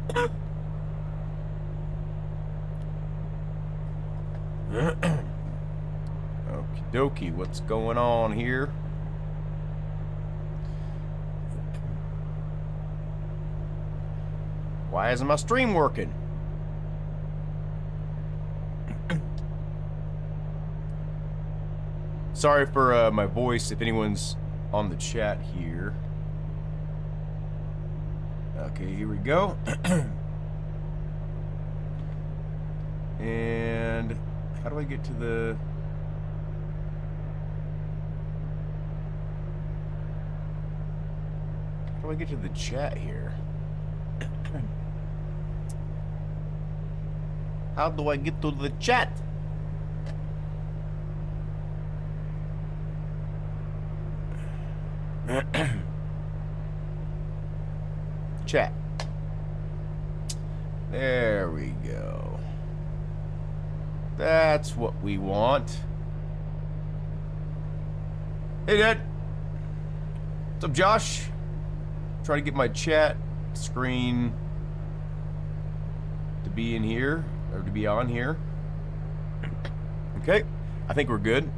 Okie dokie, what's going on here? Why isn't my stream working? Sorry for my voice if anyone's on the chat here. Okay, here we go. And how do I get to the... How do I get to the chat here? How do I get to the chat? Chat. There we go. That's what we want. Hey, Dad. What's up, Josh? Try to get my chat screen to be in here, or to be on here. Okay, I think we're good.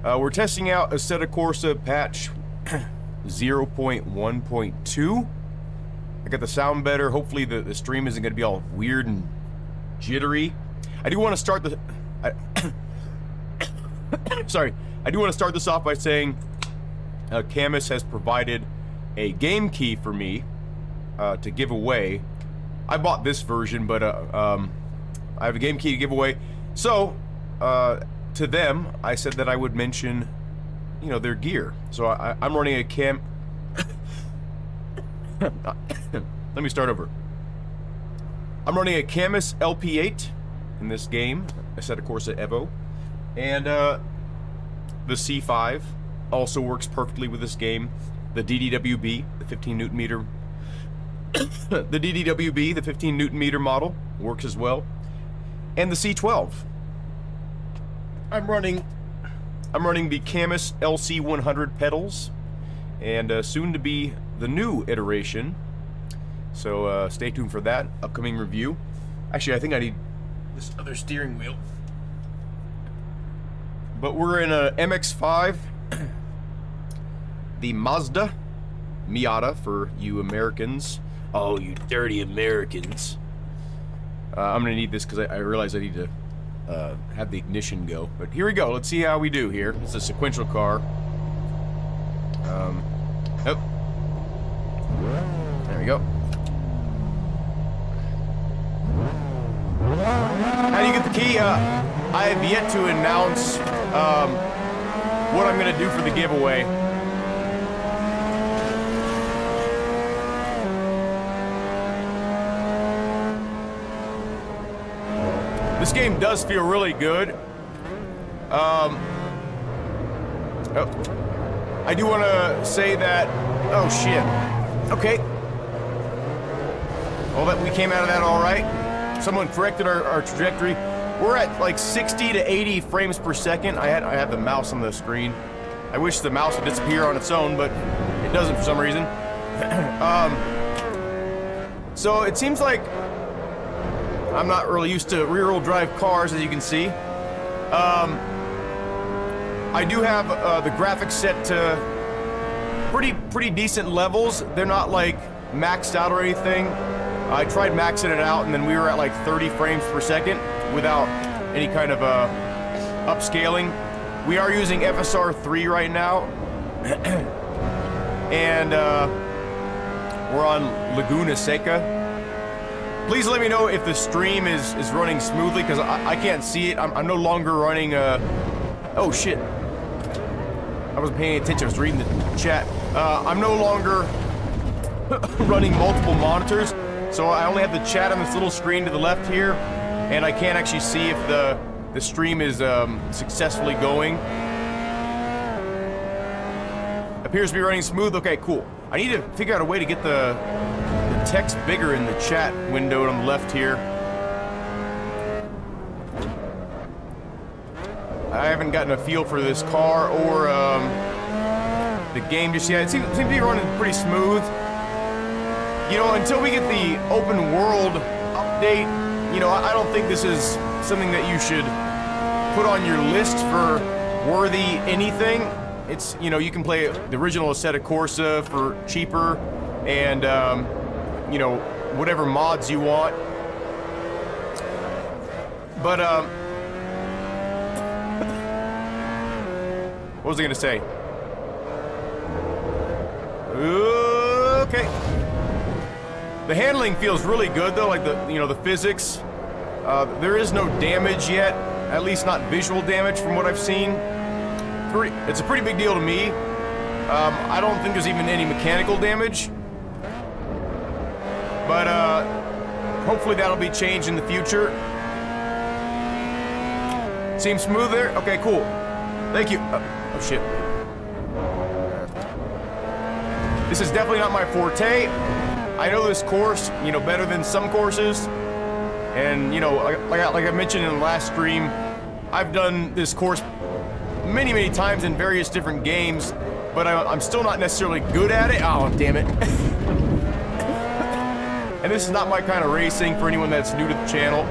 We're testing out Assetto Corsa patch 0.1.2. I got the sound better. Hopefully the stream isn't going to be all weird and jittery. I do want to start the... sorry. I do want to start this off by saying Camus has provided a game key for me to give away. I bought this version, but I have a game key to give away. So, to them, I said that I would mention, you know, their gear. So I'm running a Cam... Let me start over. I'm running a Camus LP8 in this game, Assetto Corsa EVO, and the C5 also works perfectly with this game. The DDWB, the 15 Newton meter, the DDWB, the 15 Newton meter model works as well, and the C12. I'm running the Camus LC100 pedals, and soon to be the new iteration. So stay tuned for that upcoming review. Actually, I think I need this other steering wheel. But we're in a MX-5, the Mazda Miata for you Americans. Oh, you dirty Americans. I'm gonna need this because I realize I need to have the ignition go. But here we go. Let's see how we do here. It's a sequential car. Oh. There we go. How do you get the key? I have yet to announce what I'm going to do for the giveaway. This game does feel really good. Oh. I do want to say that... Oh, shit. Okay. Well, that we came out of that all right. Someone corrected our trajectory. We're at like 60 to 80 frames per second. I had the mouse on the screen. I wish the mouse would disappear on its own, but it doesn't for some reason. So it seems like I'm not really used to rear-wheel drive cars, as you can see. I do have the graphics set to pretty decent levels. They're not like maxed out or anything. I tried maxing it out, and then we were at like 30 frames per second without any kind of upscaling. We are using FSR 3 right now, and we're on Laguna Seca. Please let me know if the stream is running smoothly, because I can't see it. I'm no longer running oh shit. I wasn't paying attention, I was reading the chat. I'm no longer running multiple monitors, so I only have the chat on this little screen to the left here, and I can't actually see if the stream is successfully going. Appears to be running smooth. Okay, cool. I need to figure out a way to get the text bigger in the chat window on the left here. I haven't gotten a feel for this car or the game just yet. It seems to be running pretty smooth. you know, until we get the open world update, you know, I don't think this is something that you should put on your list for worthy anything. It's, you know, you can play the original Assetto Corsa for cheaper and, you know, whatever mods you want. But, what was I gonna say? Okay. The handling feels really good though, like the, you know, the physics. There is no damage yet, at least not visual damage from what I've seen. It's a pretty big deal to me. I don't think there's even any mechanical damage. But hopefully that'll be changed in the future. Seems smooth there? Okay, cool. Thank you. Oh shit. This is definitely not my forte. I know this course, you know, better than some courses. And, you know, like I mentioned in the last stream, I've done this course many, many times in various different games, but I'm still not necessarily good at it. Oh, damn it. And this is not my kind of racing for anyone that's new to the channel.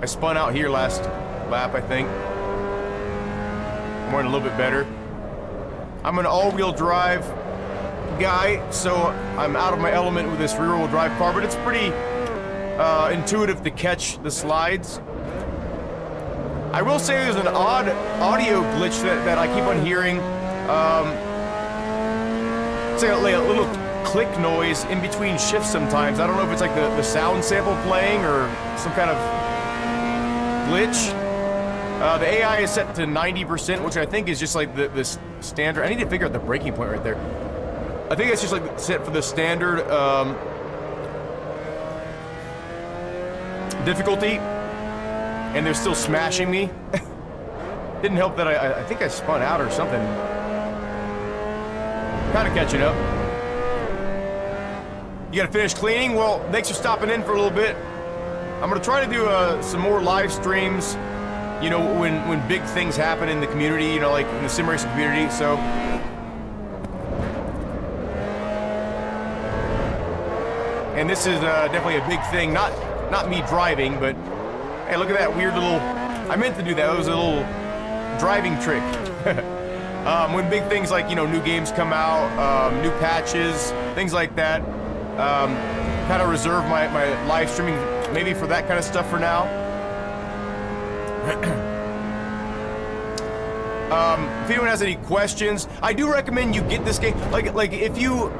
I spun out here last lap, I think. I'm running a little bit better. I'm an all-wheel drive guy, so I'm out of my element with this rear-wheel drive car, but it's pretty intuitive to catch the slides. I will say there's an odd audio glitch that I keep on hearing. It's like a little click noise in between shifts sometimes. I don't know if it's like the sound sample playing or some kind of glitch. The AI is set to 90%, which I think is just like the standard. I need to figure out the breaking point right there. I think it's just like set for the standard difficulty, and they're still smashing me. Didn't help that I think I spun out or something. Kind of catching up. You gotta finish cleaning? Well, thanks for stopping in for a little bit. I'm gonna try to do some more live streams, you know, when big things happen in the community, you know, like in the sim racing community, so. And this is definitely a big thing, not me driving, but hey, look at that weird little, I meant to do that, it was a little driving trick. When big things like, you know, new games come out, new patches, things like that, kind of reserve my live streaming maybe for that kind of stuff for now. If anyone has any questions, I do recommend you get this game. Like if you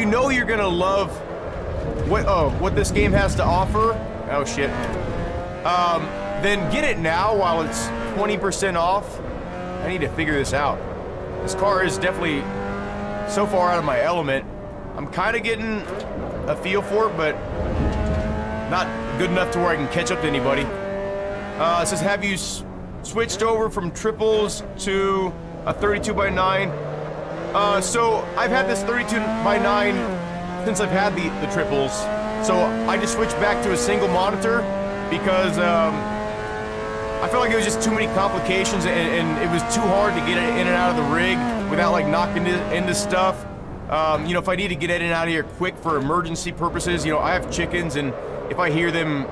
know you're gonna love what this game has to offer. Oh shit. Then get it now while it's 20% off. I need to figure this out. This car is definitely so far out of my element. I'm kind of getting a feel for it, but not good enough to where I can catch up to anybody. It says, have you switched over from triples to a 32x9? So I've had this 32x9 since I've had the triples. So I just switched back to a single monitor because I felt like it was just too many complications and it was too hard to get it in and out of the rig without like knocking into stuff. You know, if I need to get in and out of here quick for emergency purposes, you know, I have chickens, and if I hear them,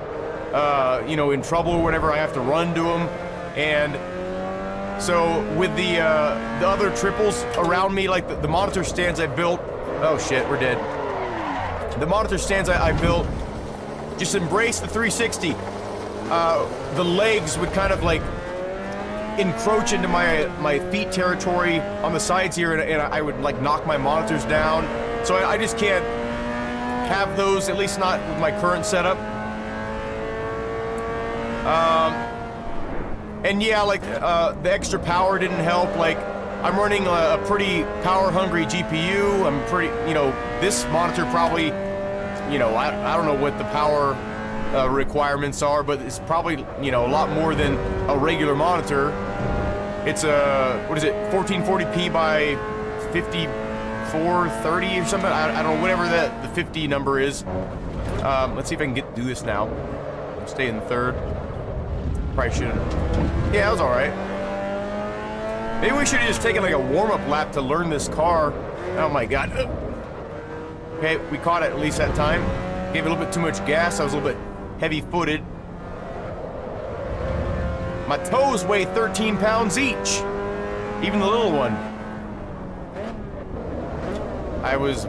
you know, in trouble or whatever, I have to run to them. And so with the other triples around me, like the monitor stands I built, oh shit, we're dead. The monitor stands I built just embrace the 360. The legs would kind of like encroach into my feet territory on the sides here, and I would like knock my monitors down. So I just can't have those, at least not with my current setup. And yeah, like the extra power didn't help. Like I'm running a pretty power-hungry GPU. I'm pretty, you know, this monitor probably, you know, I don't know what the power requirements are, but it's probably, you know, a lot more than a regular monitor. It's a, what is it, 1440p by 5430 or something. I don't know, whatever the 50 number is. Let's see if I can do this now. Stay in third. Probably shouldn't. Yeah, that was all right. Maybe we should have just taken like a warm-up lap to learn this car. Oh my god. Okay, we caught it at least that time. Gave it a little bit too much gas. I was a little bit heavy-footed. My toes weigh 13 pounds each. Even the little one. I was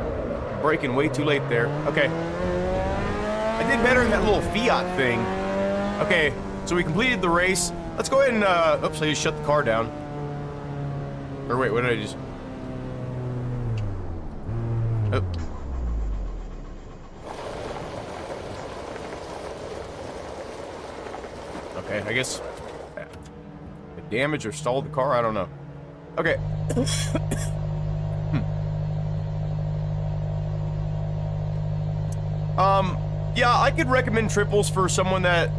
braking way too late there. Okay. I did better in that little Fiat thing. Okay, so we completed the race. Let's go ahead and, oops, I just shut the car down. Or wait, what did I just... Oh. Okay, I guess... damage or stalled the car? I don't know. Okay. Yeah, I could recommend triples for someone that,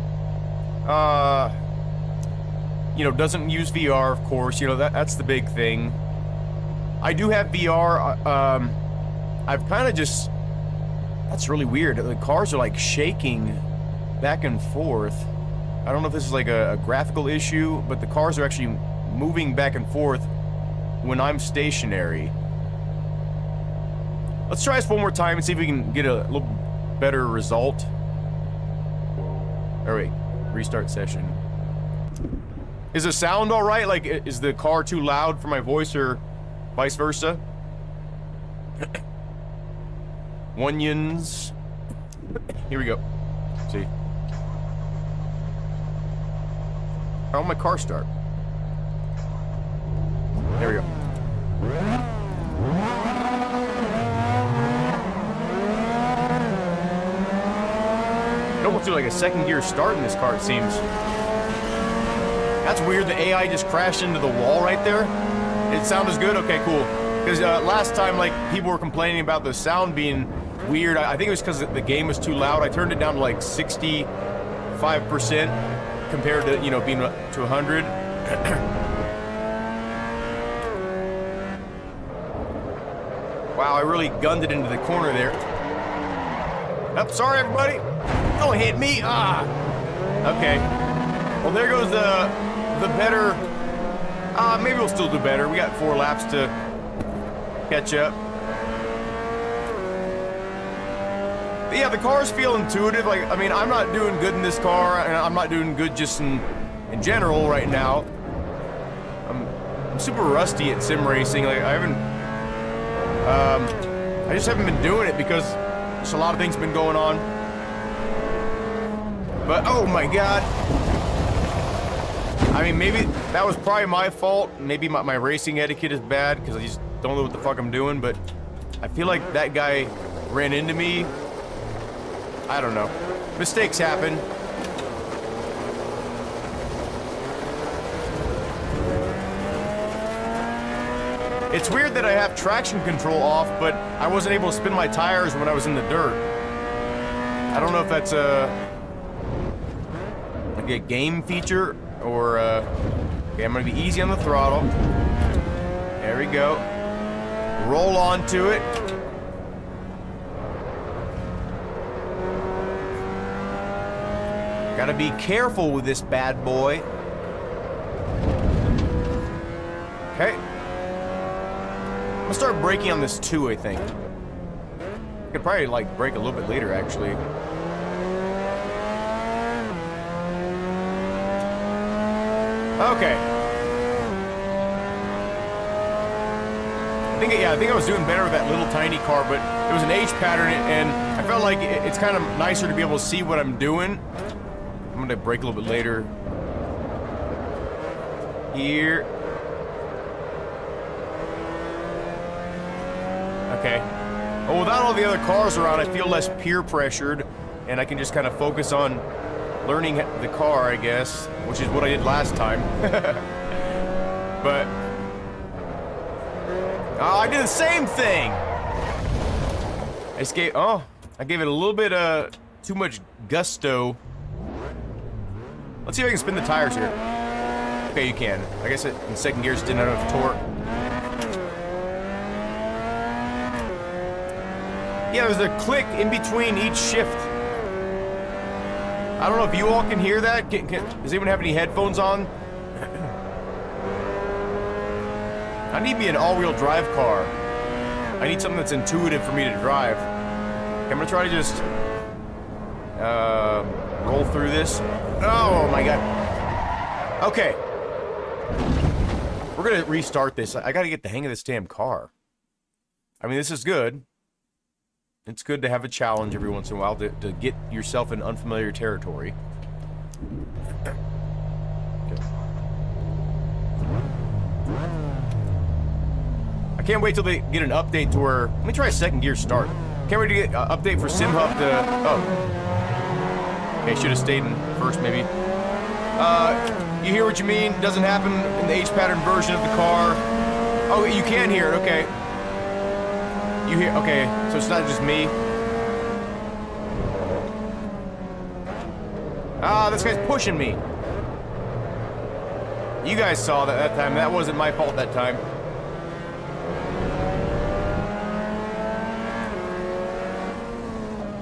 you know, doesn't use VR, of course. You know, that's the big thing. I do have VR. I've kind of just... That's really weird. The cars are, like, shaking back and forth. I don't know if this is, like, a graphical issue, but the cars are actually moving back and forth when I'm stationary. Let's try this one more time and see if we can get a little better result. Oh, wait. Restart session. Is the sound alright? Like, is the car too loud for my voice or vice versa? Onions. Here we go. See. How'd my car start? There we go. It almost do like a second gear start in this car, it seems. That's weird, the AI just crashed into the wall right there. It sounded good? Okay, cool. Because last time, like, people were complaining about the sound being weird. I think it was because the game was too loud. I turned it down to like 65% compared to, you know, being to 100. Wow, I really gunned it into the corner there. Oh, sorry, everybody. Don't hit me. Ah. Okay. Well, there goes the better. Maybe we'll still do better. We got 4 laps to catch up. But yeah, the cars feel intuitive. Like, I mean, I'm not doing good in this car, and I'm not doing good just in general right now. I'm super rusty at sim racing. Like, I just haven't been doing it because there's a lot of things been going on. But oh my god. I mean, maybe that was probably my fault. Maybe my racing etiquette is bad because I just don't know what the fuck I'm doing, but I feel like that guy ran into me. I don't know. Mistakes happen. It's weird that I have traction control off, but I wasn't able to spin my tires when I was in the dirt. I don't know if that's like a game feature or okay, I'm gonna be easy on the throttle. There we go. Roll onto it. Gotta be careful with this bad boy. Okay. I'm gonna start braking on this too, I think. I could probably like brake a little bit later, actually. Okay. I think I was doing better with that little tiny car, but it was an H pattern, and I felt like it's kind of nicer to be able to see what I'm doing. I'm gonna brake a little bit later. Here. Okay. Well, without all the other cars around, I feel less peer pressured, and I can just kind of focus on learning the car, I guess, which is what I did last time. But I did the same thing. I gave it a little bit too much gusto. Let's see if I can spin the tires here. Okay, you can. I guess it in second gear just didn't have enough torque. Yeah, there's a click in between each shift. I don't know if you all can hear that. Does anyone have any headphones on? I need me an all-wheel drive car. I need something that's intuitive for me to drive. I'm gonna try to just roll through this. Oh my god. Okay. We're gonna restart this. I gotta get the hang of this damn car. I mean, this is good. It's good to have a challenge every once in a while to get yourself in unfamiliar territory. Okay. I can't wait till they get an update to where... Let me try a second gear start. Can't wait to get an update for SimHub to... Oh. Okay, should have stayed in first, maybe. You hear what you mean? Doesn't happen in the H-pattern version of the car. Oh, you can hear it, okay. You hear... Okay, so it's not just me. Ah, this guy's pushing me. You guys saw that time. That wasn't my fault that time.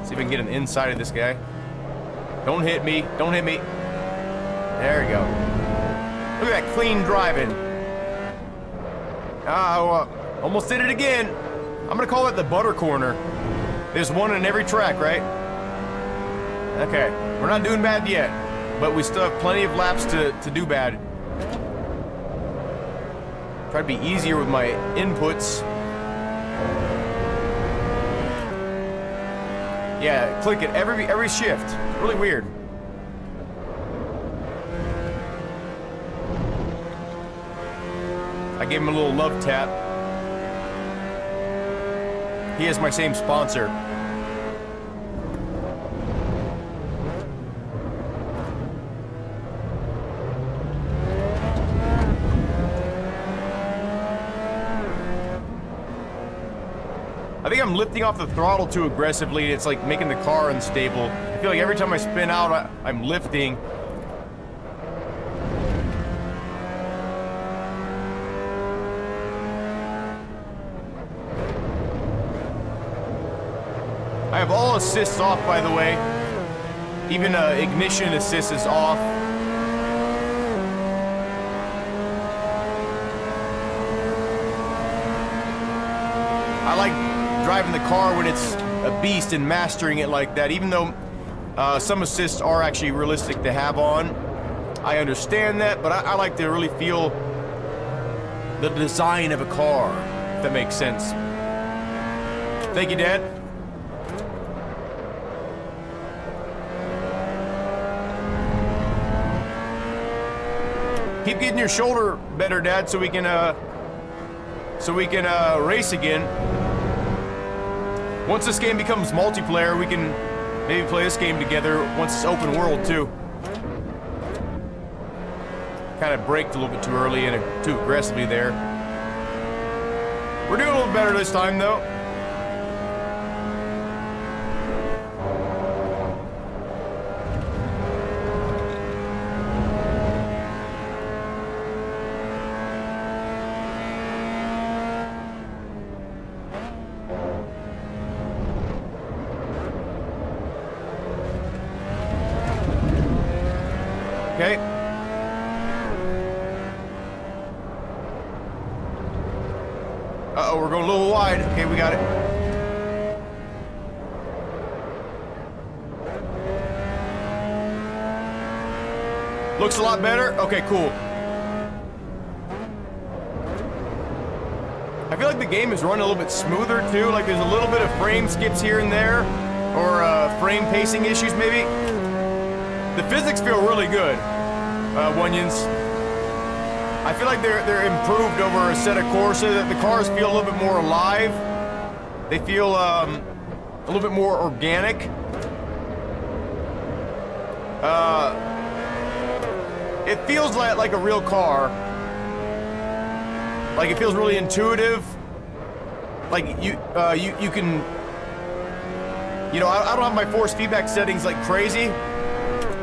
See if I can get an inside of this guy. Don't hit me. Don't hit me. There we go. Look at that clean driving. Almost did it again. I'm gonna call it the butter corner. There's one in every track, right? Okay, we're not doing bad yet, but we still have plenty of laps to do bad. Try to be easier with my inputs. Yeah, click it every shift. It's really weird. I gave him a little love tap. He has my same sponsor. I think I'm lifting off the throttle too aggressively, and it's like making the car unstable. I feel like every time I spin out, I'm lifting. I have all assists off, by the way. Even ignition assist is off. I like driving the car when it's a beast and mastering it like that, even though some assists are actually realistic to have on. I understand that, but I like to really feel the design of a car, if that makes sense. Thank you, Dad. Keep getting your shoulder better, Dad, so we can race again. Once this game becomes multiplayer, we can maybe play this game together once it's open world, too. Kind of braked a little bit too early and too aggressively there. We're doing a little better this time, though. Okay. Uh-oh, we're going a little wide. Okay, we got it. Looks a lot better. Okay, cool. I feel like the game is running a little bit smoother, too. Like there's a little bit of frame skips here and there. Or frame pacing issues, maybe. The physics feel really good, Wunions. I feel like they're improved over Assetto Corsa. That the cars feel a little bit more alive. They feel a little bit more organic. It feels like a real car. Like it feels really intuitive. Like you can. You know, I don't have my force feedback settings like crazy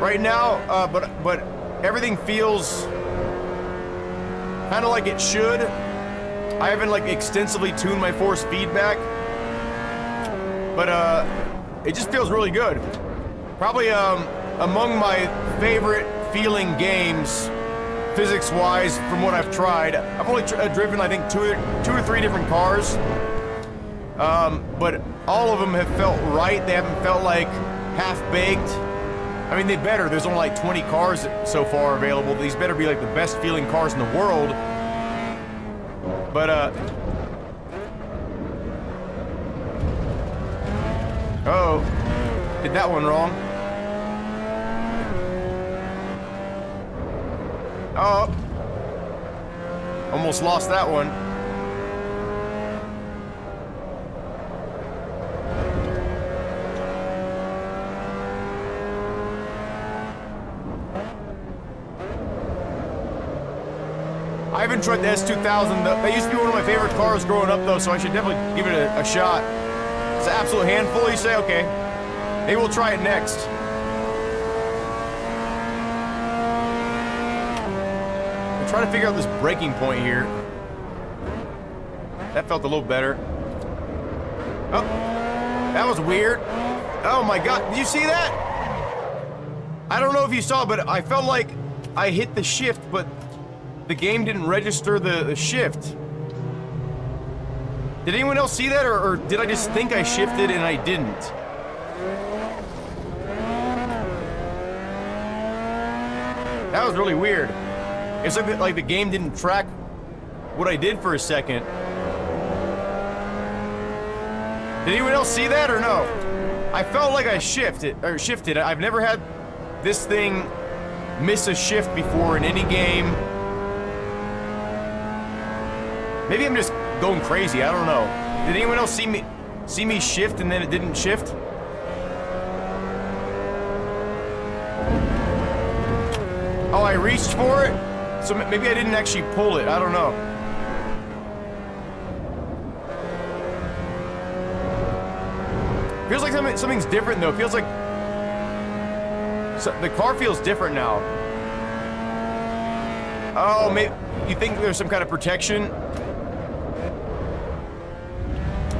right now, but everything feels kind of like it should. I haven't like extensively tuned my force feedback, but it just feels really good. Probably among my favorite feeling games, physics-wise, from what I've tried. I've only driven I think two or three different cars, But all of them have felt right. They haven't felt like half-baked. I mean, they better. There's only like 20 cars so far available. These better be like the best feeling cars in the world. But, oh, did that one wrong. Oh, almost lost that one. I haven't tried the S2000. That used to be one of my favorite cars growing up, though, so I should definitely give it a shot. It's an absolute handful, you say? Okay. Maybe we'll try it next. I'm trying to figure out this braking point here. That felt a little better. Oh, that was weird. Oh my god, did you see that? I don't know if you saw, but I felt like I hit the shift, but the game didn't register the shift. Did anyone else see that, or did I just think I shifted and I didn't? That was really weird. It's like the game didn't track what I did for a second. Did anyone else see that or no? I felt like I shifted. I've never had this thing miss a shift before in any game. Maybe I'm just going crazy, I don't know. Did anyone else see me shift and then it didn't shift? Oh, I reached for it? So maybe I didn't actually pull it, I don't know. Feels like something's different though. It feels like the car feels different now. Oh, maybe you think there's some kind of protection?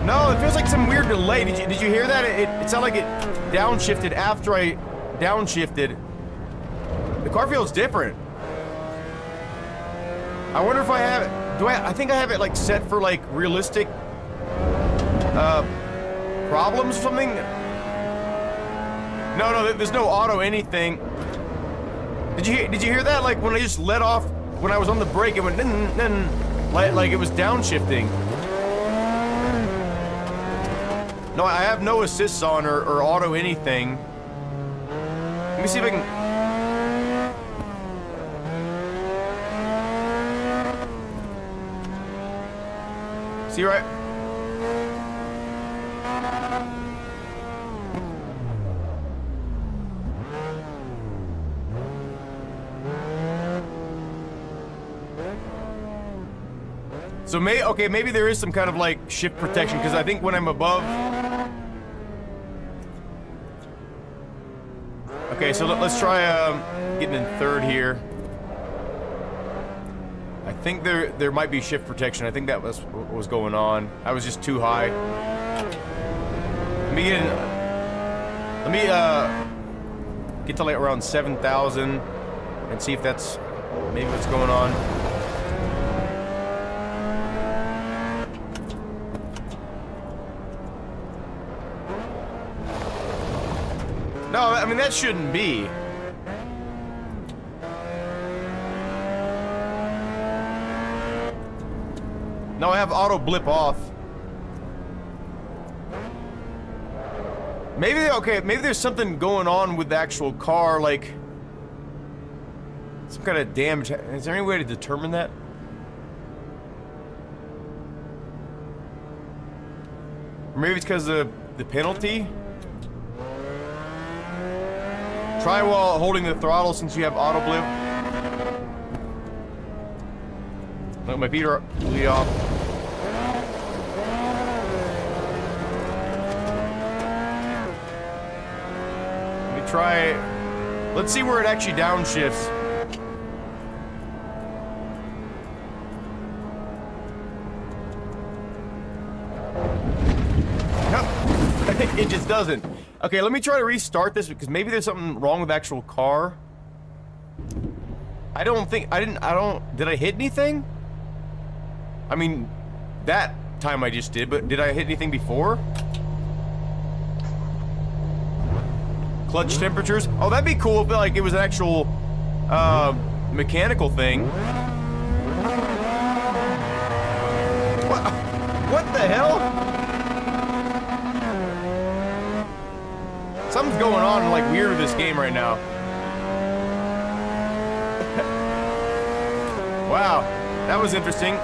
No, it feels like some weird delay. Did you hear that? It sounded like it downshifted after I downshifted. The car feels different. I wonder if I have it. I think I have it like set for like realistic problems or something. No, there's no auto anything. Did you hear that? Like when I just let off, when I was on the brake, it went like it was downshifting. No, I have no assists on or auto anything. Let me see if I can. See right? So maybe there is some kind of like shift protection because I think when I'm above. Okay, so let's try getting in third here. I think there might be shift protection. I think that was what was going on. I was just too high. Let me get to like around 7,000 and see if that's maybe what's going on. No, I mean that shouldn't be. No, I have auto blip off. Maybe there's something going on with the actual car, like some kind of damage. Is there any way to determine that? Or maybe it's because of the penalty? Try while holding the throttle since you have auto blip. Look, my feet are completely off. Let me try. Let's see where it actually downshifts. Nope. It just doesn't. Okay, let me try to restart this because maybe there's something wrong with the actual car. Did I hit anything? I mean, that time I just did, but did I hit anything before? Clutch temperatures? Oh, that'd be cool if like it was an actual mechanical thing. What the hell? Something's going on like weird with this game right now. Wow, that was interesting.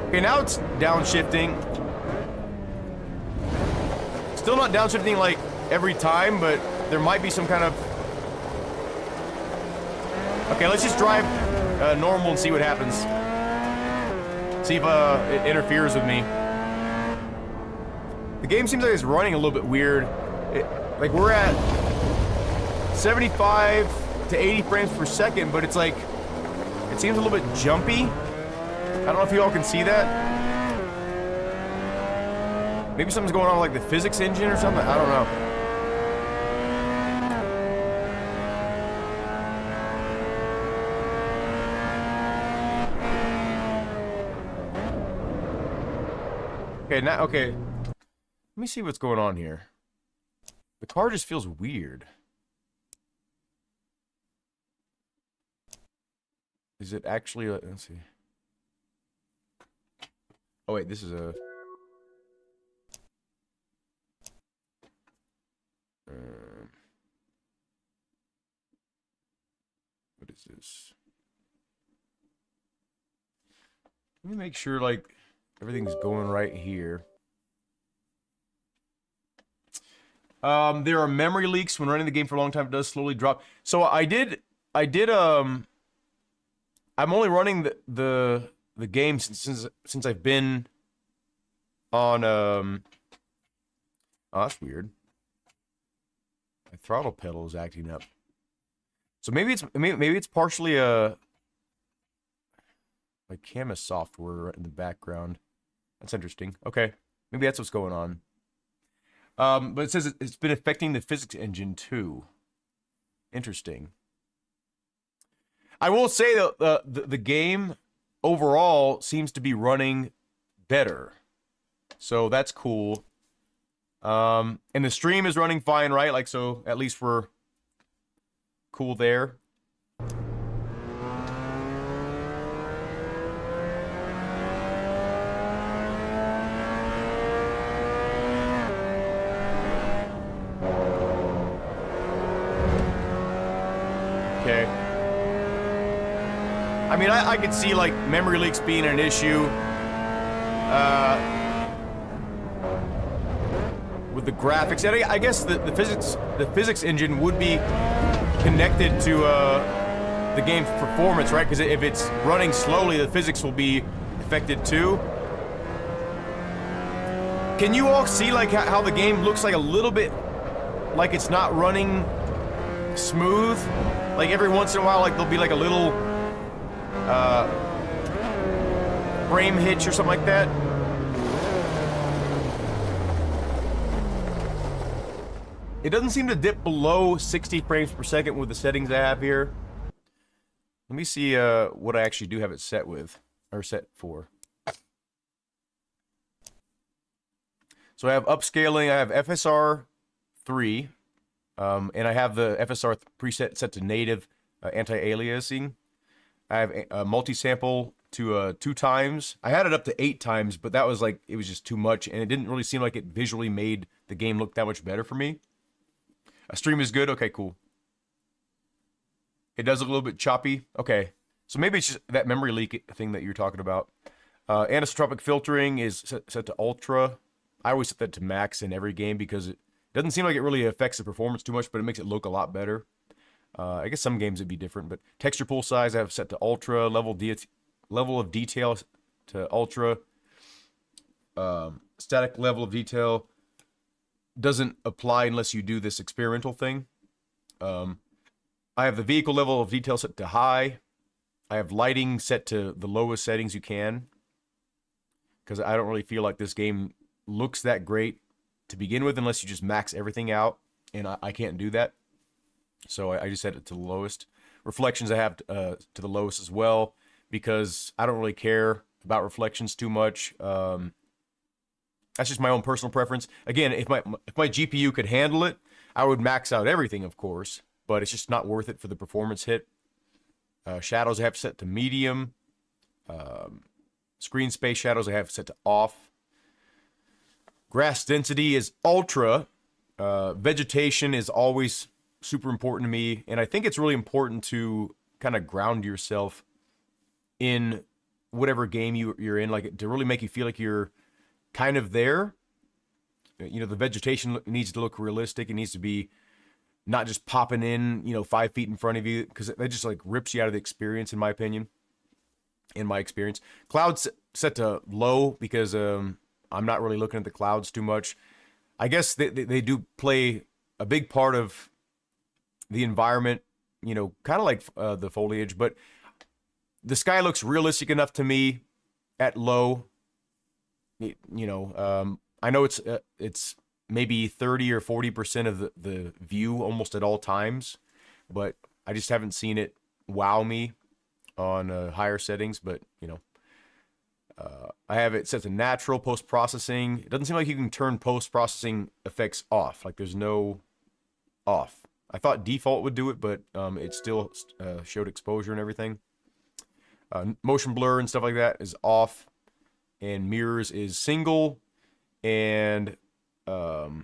Okay, now it's downshifting. Still not downshifting like every time, but there might be some kind of... Okay, let's just drive normal and see what happens. See if it interferes with me. The game seems like it's running a little bit weird. Like we're at 75 to 80 frames per second, but it's like, it seems a little bit jumpy. I don't know if you all can see that. Maybe something's going on with like the physics engine or something. I don't know. Okay, now, okay. Let me see what's going on here. The car just feels weird. Is it actually, let's see. Oh wait, this is a... what is this? Let me make sure, like, everything's going right here. There are memory leaks when running the game for a long time. It does slowly drop. So I'm only running the game since I've been on, oh, that's weird. My throttle pedal is acting up. So maybe it's partially like Camus software in the background. That's interesting. Okay, maybe that's what's going on. But it says it's been affecting the physics engine too. Interesting. I will say that the game overall seems to be running better, so that's cool. And the stream is running fine, right? Like, so at least we're cool there. Okay. I mean, I could see, like, memory leaks being an issue. With the graphics, and I guess the physics engine would be connected to the game's performance, right? Because if it's running slowly, the physics will be affected too. Can you all see like how the game looks like a little bit like it's not running smooth? Like every once in a while, like there'll be like a little frame hitch or something like that. It doesn't seem to dip below 60 frames per second with the settings I have here. Let me see what I actually do have it set with, or set for. So I have upscaling, I have FSR 3, and I have the FSR preset set to native anti-aliasing. I have multi-sample to 2 times. I had it up to 8 times, but that was like, it was just too much, and it didn't really seem like it visually made the game look that much better for me. A stream is good? Okay, cool. It does look a little bit choppy. Okay. So maybe it's just that memory leak thing that you're talking about. Anisotropic filtering is set to ultra. I always set that to max in every game because it doesn't seem like it really affects the performance too much, but it makes it look a lot better. I guess some games would be different, but texture pool size I have set to ultra. Level of detail to ultra. Static level of detail doesn't apply unless you do this experimental thing. I have the vehicle level of detail set to high. I have lighting set to the lowest settings you can, because I don't really feel like this game looks that great to begin with unless you just max everything out, and I can't do that. So I just set it to the lowest. Reflections I have to the lowest as well. because I don't really care about reflections too much. That's just my own personal preference. Again, if my GPU could handle it, I would max out everything, of course, but it's just not worth it for the performance hit. Shadows I have set to medium. Screen space shadows I have set to off. Grass density is ultra. Vegetation is always super important to me, and I think it's really important to kind of ground yourself in whatever game you're in, like to really make you feel like you're kind of there. You know, the vegetation needs to look realistic. It needs to be not just popping in, 5 feet in front of you, because that just like rips you out of the experience, in my opinion. In my experience, clouds set to low because I'm not really looking at the clouds too much. I guess they do play a big part of the environment, kind of like the foliage, but the sky looks realistic enough to me at low. I know it's maybe 30 or 40% of the view almost at all times, but I just haven't seen it wow me on higher settings. But I have it set to natural post-processing. It doesn't seem like you can turn post-processing effects off. Like there's no off. I thought default would do it, but it still showed exposure and everything. Motion blur and stuff like that is off, and mirrors is single, and that's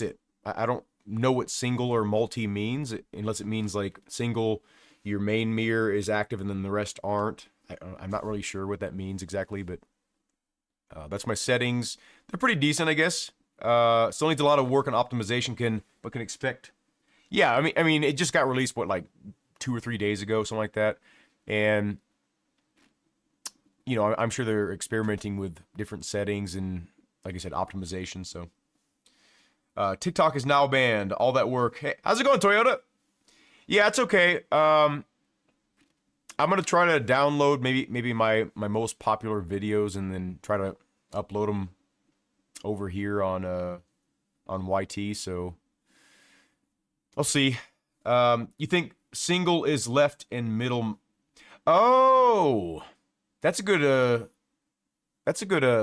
it. I don't know what single or multi means, unless it means like single, your main mirror is active and then the rest aren't. I'm not really sure what that means exactly, but that's my settings. They're pretty decent, I guess. Still needs a lot of work on optimization, but can expect. Yeah, I mean, it just got released, like 2 or 3 days ago, something like that. And, I'm sure they're experimenting with different settings and, like I said, optimization. So, TikTok is now banned. All that work. Hey, how's it going, Toyota? Yeah, it's okay. I'm gonna try to download maybe my most popular videos and then try to upload them over here on YT. So I'll see. You think single is left and middle? Oh, that's a good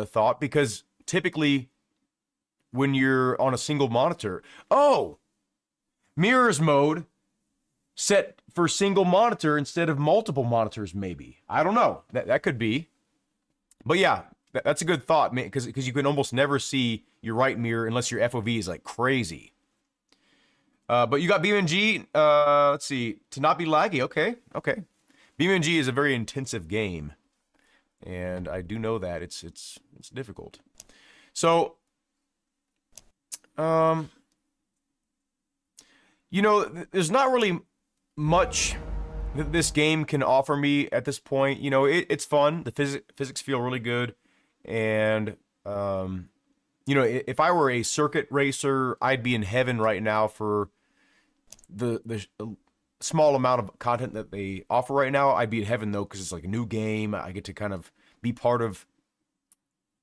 thought, because typically when you're on a single monitor, mirrors mode set for single monitor instead of multiple monitors, maybe. I don't know. That could be. But yeah, that's a good thought, man, because you can almost never see your right mirror unless your FOV is like crazy. But you got BeamNG, let's see, to not be laggy. Okay. BeamNG is a very intensive game, and I do know that it's difficult. So, there's not really much that this game can offer me at this point. It's fun. The physics feel really good, and if I were a circuit racer, I'd be in heaven right now for the small amount of content that they offer right now. I'd be in heaven though, because it's like a new game. I get to kind of be part of,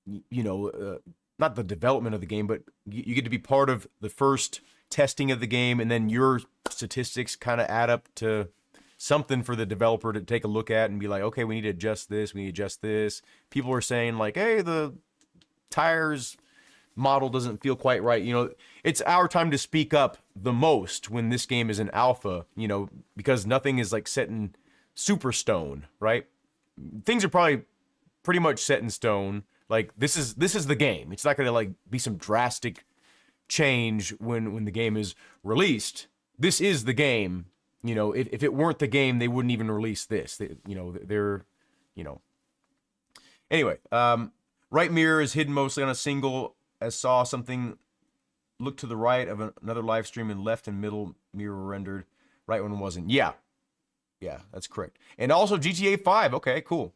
not the development of the game, but you get to be part of the first testing of the game, and then your statistics kind of add up to something for the developer to take a look at and be like, okay, we need to adjust this, we need to adjust this. People are saying like, hey, the tires model doesn't feel quite right. It's our time to speak up the most when this game is in alpha, because nothing is like set in super stone, right? Things are probably pretty much set in stone. Like this is the game. It's not going to like be some drastic change when the game is released. This is the game. If it weren't the game, they wouldn't even release this. Anyway, right mirror is hidden mostly on a single. I saw something look to the right of another live stream, and left and middle mirror rendered. Right one wasn't. Yeah, that's correct. And also GTA 5. Okay, cool.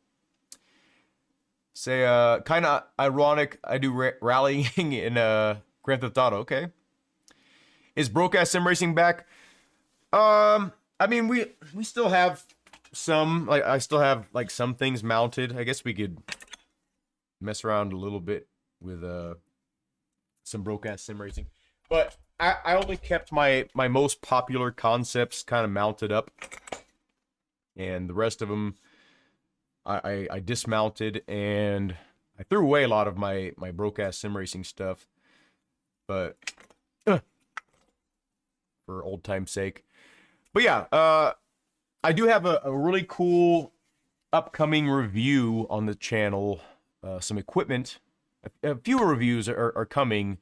Say, kind of ironic. I do rallying in Grand Theft Auto. Okay. Is Broadcast Sim Racing back? I mean, we still have some, like, I still have like some things mounted. I guess we could mess around a little bit with some Broadcast Sim Racing, but I only kept my most popular concepts kind of mounted up. and the rest of them I dismounted, and I threw away a lot of my broke-ass sim racing stuff, but for old time's sake. But yeah, I do have a really cool upcoming review on the channel, some equipment. A few reviews are coming.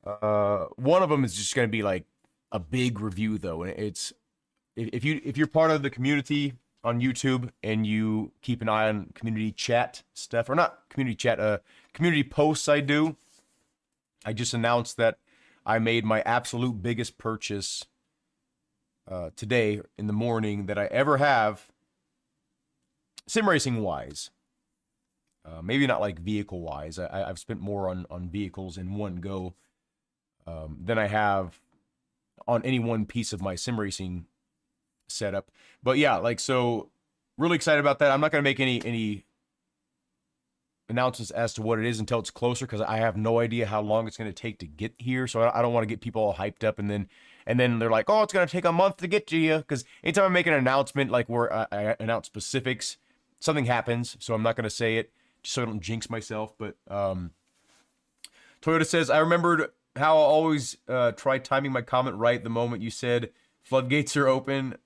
One of them is just going to be like a big review, though, and it's if you're part of the community on YouTube and you keep an eye on community chat stuff, or not community chat, community posts I do. I just announced that I made my absolute biggest purchase today in the morning that I ever have, sim racing wise. Maybe not like vehicle wise. I've spent more on vehicles in one go than I have on any one piece of my sim racing setup. But yeah, like, so really excited about that. I'm not going to make any announcements as to what it is until it's closer, because I have no idea how long it's going to take to get here. So I don't want to get people all hyped up and then they're like, oh, it's going to take a month to get to you. Because anytime I make an announcement, like where I announce specifics, something happens. So I'm not going to say it just so I don't jinx myself. But Toyota says, I remembered how I always try timing my comment right the moment you said floodgates are open.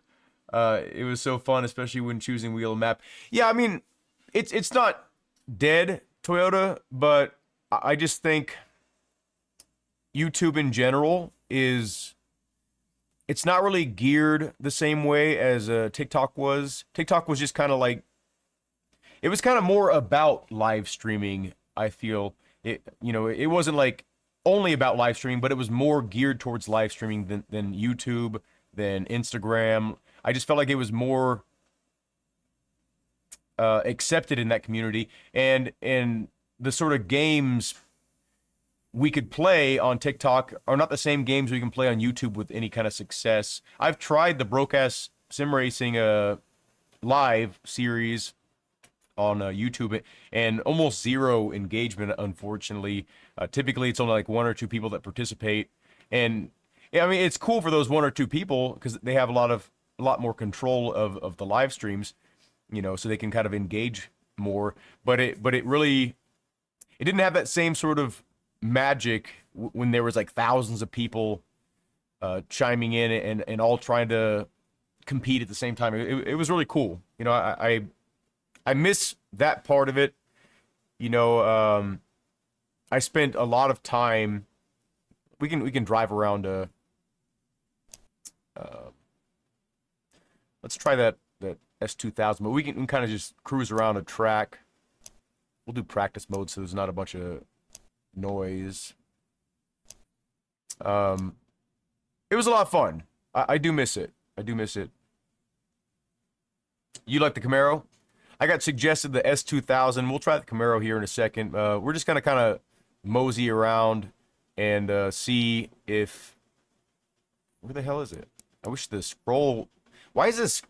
It was so fun, especially when choosing wheel and map. Yeah, I mean, it's not dead, Toyota, but I just think YouTube in general it's not really geared the same way as TikTok was. TikTok was just kind of like, it was kind of more about live streaming, I feel. It wasn't like only about live streaming, but it was more geared towards live streaming than YouTube, than Instagram. I just felt like it was more accepted in that community, and the sort of games we could play on TikTok are not the same games we can play on YouTube with any kind of success. I've tried the broke-ass sim racing live series on YouTube, and almost zero engagement, unfortunately. Typically, it's only like 1 or 2 people that participate, and yeah, I mean, it's cool for those 1 or 2 people because they have a lot more control of the live streams, so they can kind of engage more. But it didn't have that same sort of magic when there was like thousands of people chiming in and all trying to compete at the same time. It was really cool. I miss that part of it. I spent a lot of time. We can drive around. Let's try that S2000, but we can kind of just cruise around a track. We'll do practice mode so there's not a bunch of noise. It was a lot of fun. I do miss it. I do miss it. You like the Camaro? I got suggested the S2000. We'll try the Camaro here in a second. We're just gonna kind of mosey around and see if... Where the hell is it? I wish the scroll... Why is this...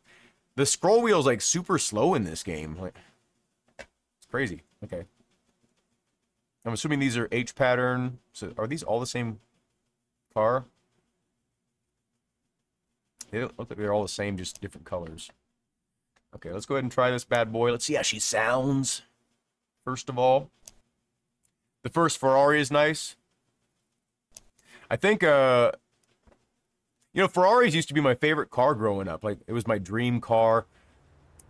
The scroll wheel is like super slow in this game. Like, it's crazy. Okay. I'm assuming these are H pattern. So are these all the same car? They don't look like they're all the same, just different colors. Okay, let's go ahead and try this bad boy. Let's see how she sounds. First of all, the first Ferrari is nice. I think, Ferraris used to be my favorite car growing up. Like, it was my dream car.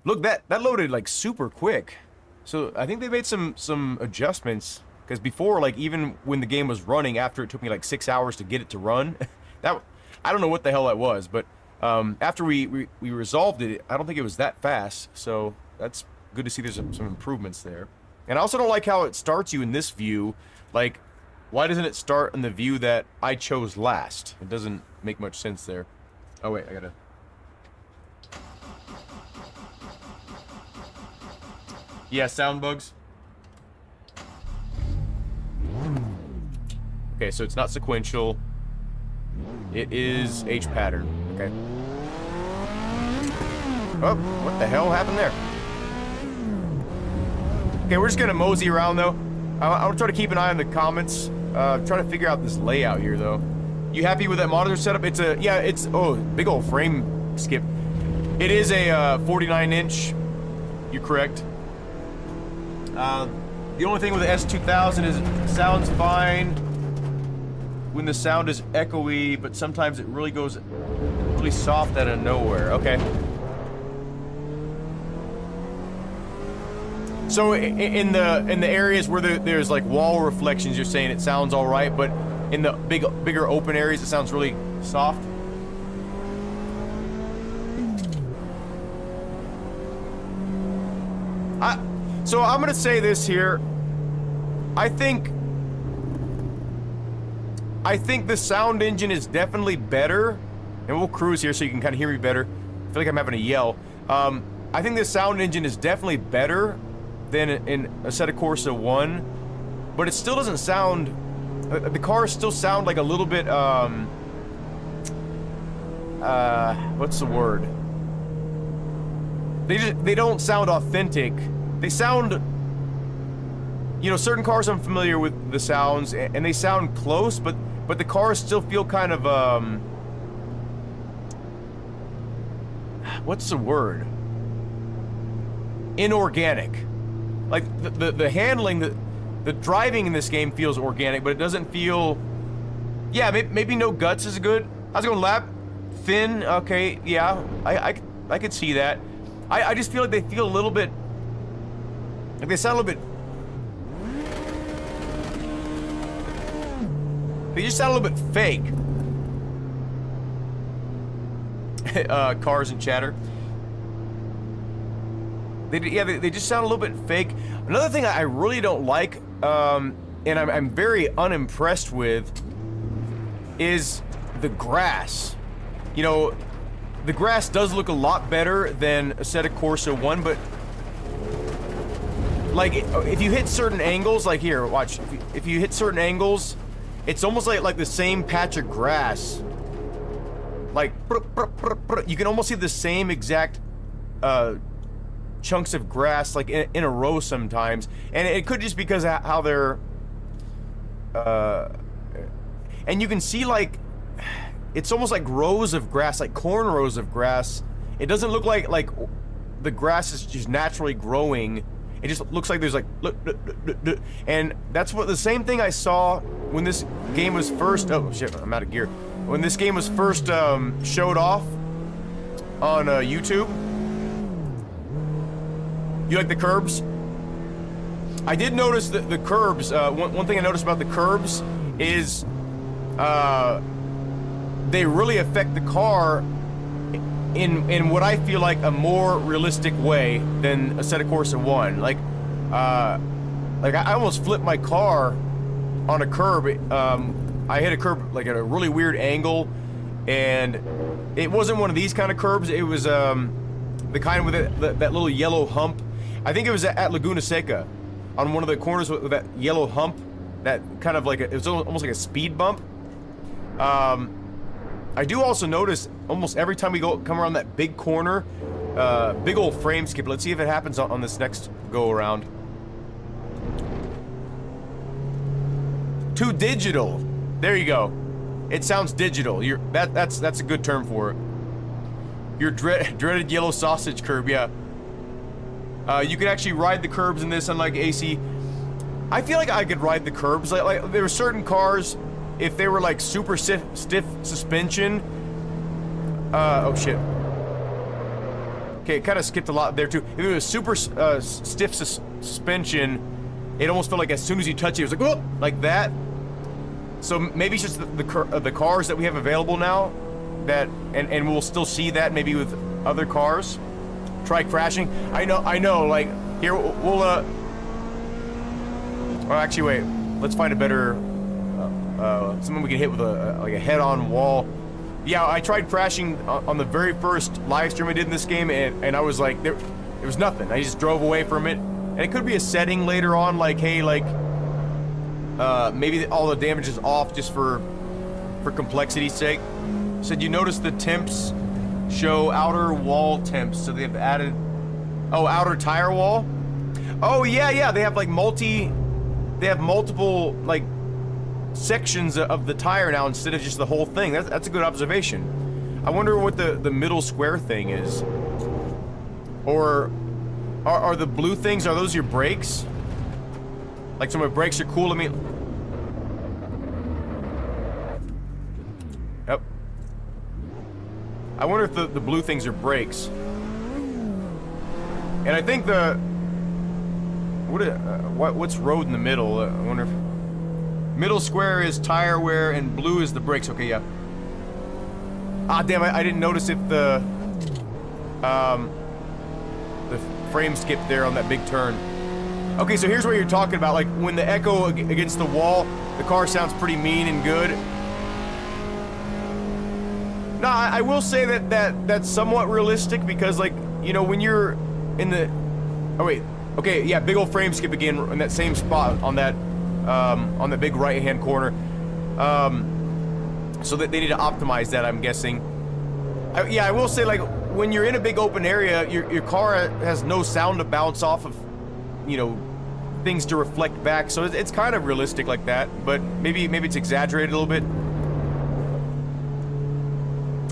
Look, that loaded, like, super quick. So, I think they made some adjustments. Because before, like, even when the game was running, after it took me, like, 6 hours to get it to run, I don't know what the hell that was, but after we resolved it, I don't think it was that fast. So, that's good to see there's some improvements there. And I also don't like how it starts you in this view. Like, why doesn't it start in the view that I chose last? It doesn't make much sense there. Oh, wait, I gotta... Yeah, sound bugs. Okay, so it's not sequential. It is H pattern. Okay. Oh, what the hell happened there? Okay, we're just gonna mosey around, though. I'll try to keep an eye on the comments. Trying to figure out this layout here, though. You happy with that monitor setup? It's a... Yeah, it's... Oh, big old frame skip. It is a 49-inch. You're correct. The only thing with the S2000 is it sounds fine when the sound is echoey, but sometimes it really goes really soft out of nowhere. Okay. So in the areas where there's like wall reflections, you're saying it sounds all right, but in the bigger open areas, it sounds really soft. So I'm gonna say this here. I think the sound engine is definitely better, and we'll cruise here so you can kind of hear me better. I feel like I'm having to yell. I think the sound engine is definitely better than in Assetto Corsa 1, but it still doesn't sound. The cars still sound like a little bit. What's the word? They don't sound authentic. They sound, you know, certain cars I'm familiar with the sounds, and they sound close, but the cars still feel kind of, what's the word? Inorganic. Like, the handling, the driving in this game feels organic, but it doesn't feel, yeah, maybe no guts is good. How's it going, lap? Thin, okay, yeah, I could see that. I just feel like they feel a little bit, like they sound a little bit. They just sound a little bit fake. Cars and chatter. They just sound a little bit fake. Another thing I really don't like, and I'm very unimpressed with, is the grass. You know, the grass does look a lot better than Assetto Corsa 1, but like, if you hit certain angles, like here, watch. If you hit certain angles, it's almost like the same patch of grass. Like, you can almost see the same exact chunks of grass, like in a row sometimes. And it could just because of how they're... and you can see, like, it's almost like rows of grass, like corn rows of grass. It doesn't look like the grass is just naturally growing. It just looks like there's like, and that's what the same thing I saw when this game was first. Oh shit, I'm out of gear. When this game was first showed off on YouTube. You like the curbs? I did notice that the curbs. One thing I noticed about the curbs is they really affect the car in what I feel like a more realistic way than Assetto Corsa 1. Like I almost flipped my car on a curb. I hit a curb like at a really weird angle, and it wasn't one of these kind of curbs. It was the kind with that little yellow hump. I think it was at Laguna Seca, on one of the corners with that yellow hump. That kind of like it was almost like a speed bump. I do also notice almost every time we come around that big corner, big old frame skip. Let's see if it happens on this next go around. Too digital. There you go. It sounds digital. That's a good term for it. Your dreaded yellow sausage curb. Yeah. You can actually ride the curbs in this, unlike AC. I feel like I could ride the curbs. Like there were certain cars, if they were like super stiff suspension. Oh shit. Okay, it kind of skipped a lot there too. If it was super stiff suspension, it almost felt like as soon as you touch it, it was like, whoop, like that. So maybe it's just the cars that we have available now, that and we'll still see that maybe with other cars. Try crashing. I know. Like here, we'll Oh, actually, wait. Let's find a better something we can hit with a head-on wall. Yeah, I tried crashing on the very first live stream I did in this game, and I was like, there was nothing. I just drove away from it, and it could be a setting later on, like, hey, like, maybe all the damage is off just for complexity's sake. Said you notice the temps show outer wall temps, so they've added, oh, outer tire wall. Oh yeah, they have like multiple like sections of the tire now instead of just the whole thing. That's a good observation. I wonder what the middle square thing is. Or are the blue things, are those your brakes? Like, so my brakes are cool, let me... Yep. I wonder if the blue things are brakes. And I think the... What's road in the middle? I wonder if... Middle square is tire wear and blue is the brakes. Okay, yeah. Ah, damn, I didn't notice if the frame skip there on that big turn. Okay, so here's what you're talking about. Like, when the echo against the wall, the car sounds pretty mean and good. No, I will say that's somewhat realistic because, like, you know, when you're in the... Oh, wait. Okay, yeah, big old frame skip again in that same spot on that big right-hand corner. So that they need to optimize that, I'm guessing. Yeah, I will say, like, when you're in a big open area, your car has no sound to bounce off of, you know, things to reflect back. So it's kind of realistic like that, but maybe it's exaggerated a little bit.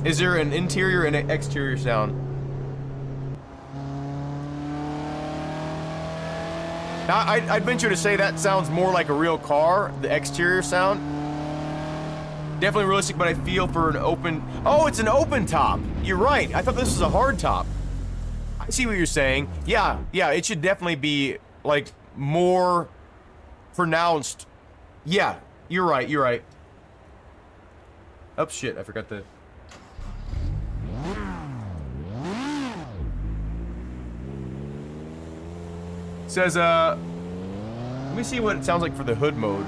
Is there an interior and an exterior sound? Now, I'd venture to say that sounds more like a real car, the exterior sound. Definitely realistic, but I feel for an open... Oh, it's an open top! You're right, I thought this was a hard top. I see what you're saying. Yeah, it should definitely be, like, more pronounced. Yeah, you're right. Oh, shit, I forgot the... Says, let me see what it sounds like for the hood mode.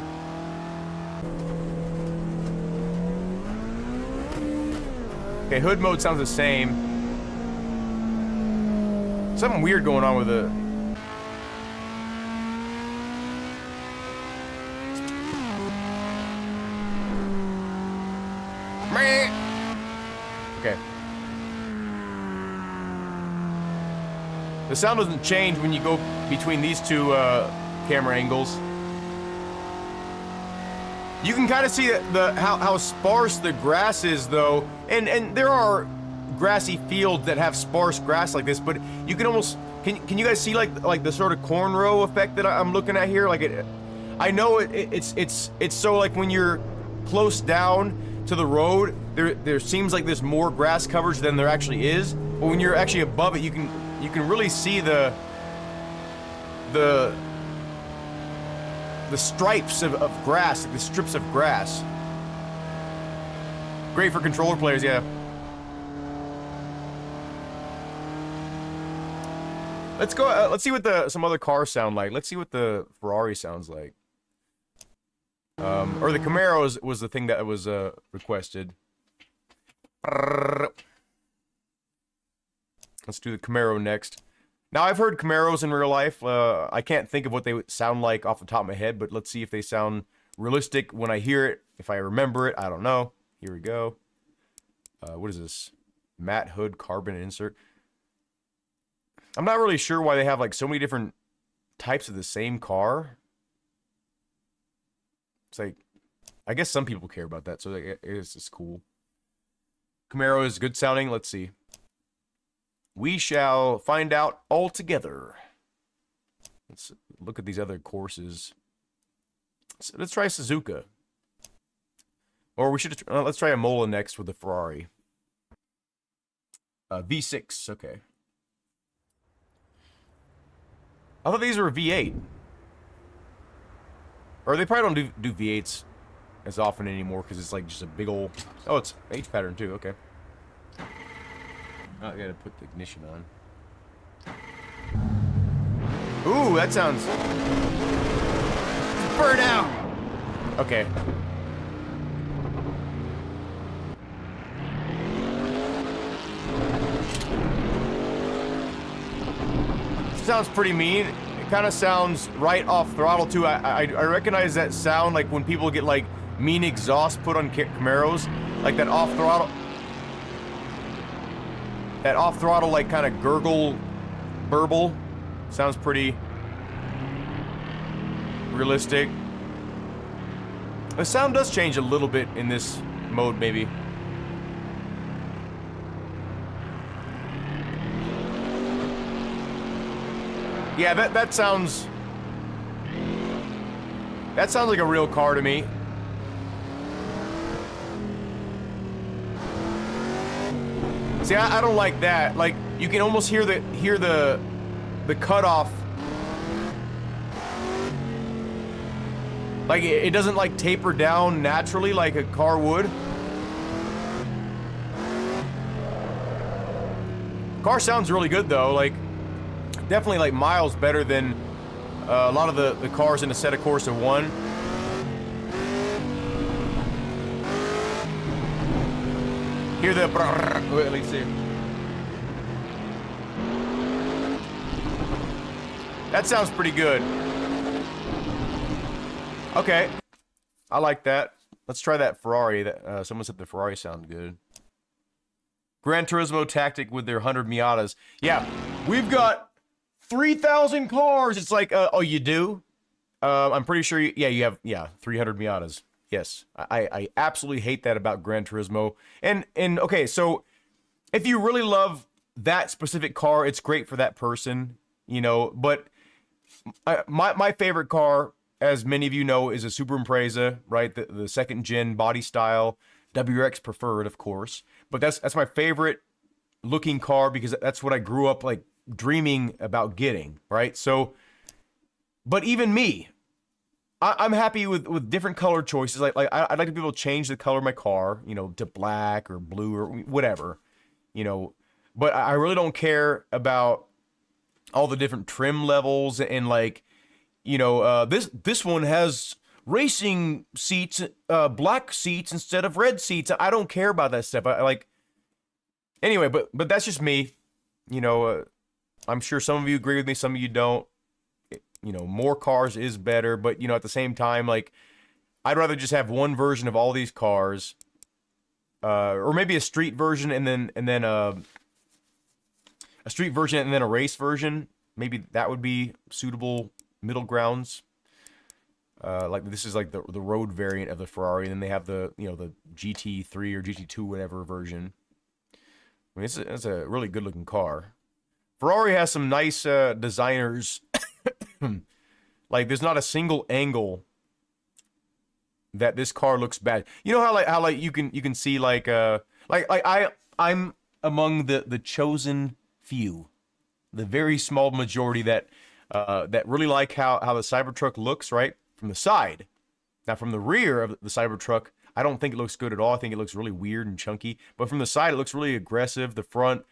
Okay, hood mode sounds the same. Something weird going on with the... Okay. The sound doesn't change when you go between these two camera angles. You can kind of see how sparse the grass is, though, and there are grassy fields that have sparse grass like this, but you can almost can you guys see like the sort of cornrow effect that I'm looking at here? Like I know it's so, like, when you're close down to the road, there seems like there's more grass coverage than there actually is, but when you're actually above it, you can really see the stripes of grass, like the strips of grass. Great for controller players, yeah. Let's go, let's see what some other cars sound like. Let's see what the Ferrari sounds like. Or the Camaro was the thing that was requested. Let's do the Camaro next. Now, I've heard Camaros in real life. I can't think of what they would sound like off the top of my head, but let's see if they sound realistic when I hear it. If I remember it, I don't know. Here we go. What is this? Matte hood carbon insert. I'm not really sure why they have, like, so many different types of the same car. It's like, I guess some people care about that, so it's just cool. Camaro is good sounding. Let's see. We shall find out all together. Let's look at these other courses. Let's try Suzuka. Or we should let's try a Mola next with the Ferrari. V6, okay. I thought these were V8. Or they probably don't do V8s as often anymore because it's like just a big old... Oh, it's H pattern too, okay. Oh, I gotta put the ignition on. Ooh, that sounds... Burn out! Okay. Sounds pretty mean. It kind of sounds right off throttle too. I recognize that sound, like when people get like mean exhaust put on Camaros, like that off throttle. That off throttle, like, kind of gurgle, burble, sounds pretty realistic. The sound does change a little bit in this mode, maybe. Yeah, that sounds like a real car to me. See, I don't like that. Like, you can almost hear the cutoff. Like, it doesn't like taper down naturally like a car would. Car sounds really good though. Like, definitely like miles better than a lot of the cars in Assetto Corsa 1. Hear the brrr. Wait, let me see. That sounds pretty good. Okay, I like that. Let's try that Ferrari. That someone said the Ferrari sounded good. Gran Turismo tactic with their 100 Miatas. Yeah, we've got 3,000 cars. It's like, oh, you do? I'm pretty sure. You have 300 Miatas. Yes, I absolutely hate that about Gran Turismo. And okay, so if you really love that specific car, it's great for that person, you know. But my favorite car, as many of you know, is a Super Impreza, right? The second gen body style, WRX preferred, of course. But that's my favorite looking car because that's what I grew up like dreaming about getting, right? So, but even me, I'm happy with different color choices. Like I'd like to be able to change the color of my car, you know, to black or blue or whatever, you know. But I really don't care about all the different trim levels and like, you know, this one has racing seats, black seats instead of red seats. I don't care about that stuff. I like, anyway, but that's just me. You know, I'm sure some of you agree with me, some of you don't. You know, more cars is better, but you know, at the same time, like, I'd rather just have one version of all these cars, or maybe a street version and then a street version and then a race version. Maybe that would be suitable middle grounds. Like this is like the road variant of the Ferrari, and then they have the, you know, the GT3 or GT2 whatever version. I mean, it's a really good looking car. Ferrari has some nice designers. Like, there's not a single angle that this car looks bad. You know how you can see like I'm among the chosen few, the very small majority that really like how the Cybertruck looks, right, from the side. Now from the rear of the Cybertruck, I don't think it looks good at all. I think it looks really weird and chunky. But from the side, it looks really aggressive. The front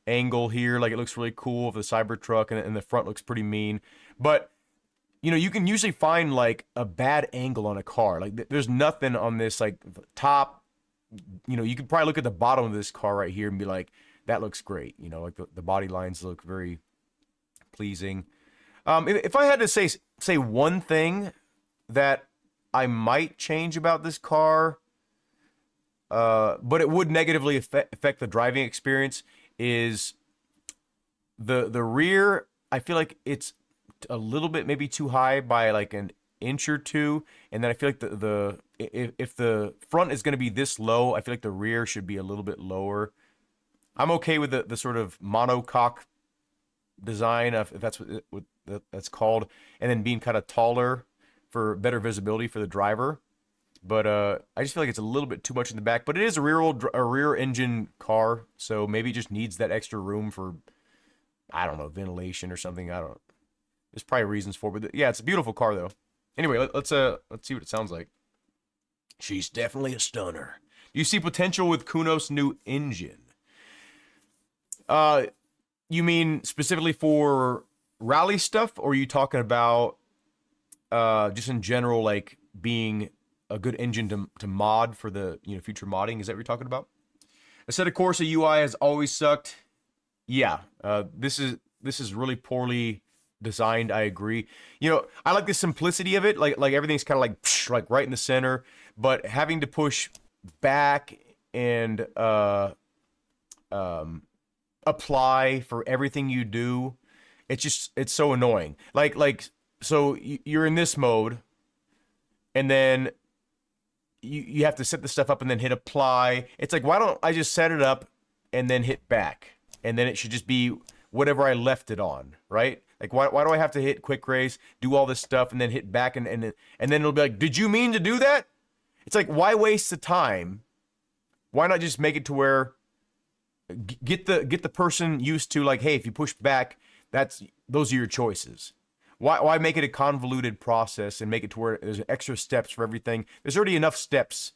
angle here, like, it looks really cool of the Cybertruck, and the front looks pretty mean. But you know, you can usually find like a bad angle on a car. Like, there's nothing on this like top. You know, you could probably look at the bottom of this car right here and be like, that looks great. You know, like the body lines look very pleasing. If I had to say one thing that I might change about this car, but it would negatively affect the driving experience, is the rear. I feel like it's a little bit maybe too high by like an inch or two, and then I feel like if the front is going to be this low, I feel like the rear should be a little bit lower. I'm okay with the sort of monocoque design, if that's what that's called, and then being kind of taller for better visibility for the driver. But I just feel like it's a little bit too much in the back. But it is a rear engine car, so maybe it just needs that extra room for, I don't know, ventilation or something. I don't. There's probably reasons for it, but yeah, it's a beautiful car though. Anyway, let's see what it sounds like. She's definitely a stunner. Do you see potential with Kuno's new engine? You mean specifically for rally stuff, or are you talking about just in general, like being a good engine to mod for the, you know, future modding? Is that what you're talking about? Assetto Corsa UI has always sucked. Yeah, this is really poorly designed. I agree. You know, I like the simplicity of it. Like everything's kind of like psh, like right in the center, but having to push back and apply for everything you do, it's so annoying. Like so you're in this mode, and then you have to set the stuff up and then hit apply. It's like, why don't I just set it up and then hit back, and then it should just be whatever I left it on, right? Like, why do I have to hit quick race, do all this stuff, and then hit back, and then it'll be like, did you mean to do that? It's like, why waste the time? Why not just make it to where get the person used to, like, hey, if you push back, those are your choices. Why make it a convoluted process and make it to where there's extra steps for everything? There's already enough steps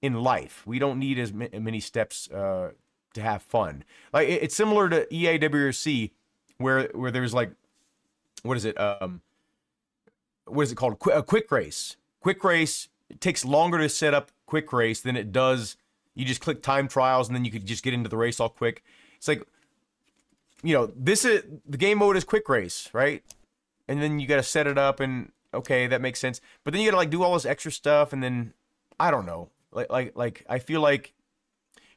in life. We don't need as many steps to have fun. Like, it's similar to EAWRC, where there's like, what is it called? A quick race. Quick race, it takes longer to set up quick race than it does. You just click time trials, and then you could just get into the race all quick. It's like, the game mode is quick race, right? And then you got to set it up, and okay, that makes sense. But then you got to like do all this extra stuff, and then I don't know. Like I feel like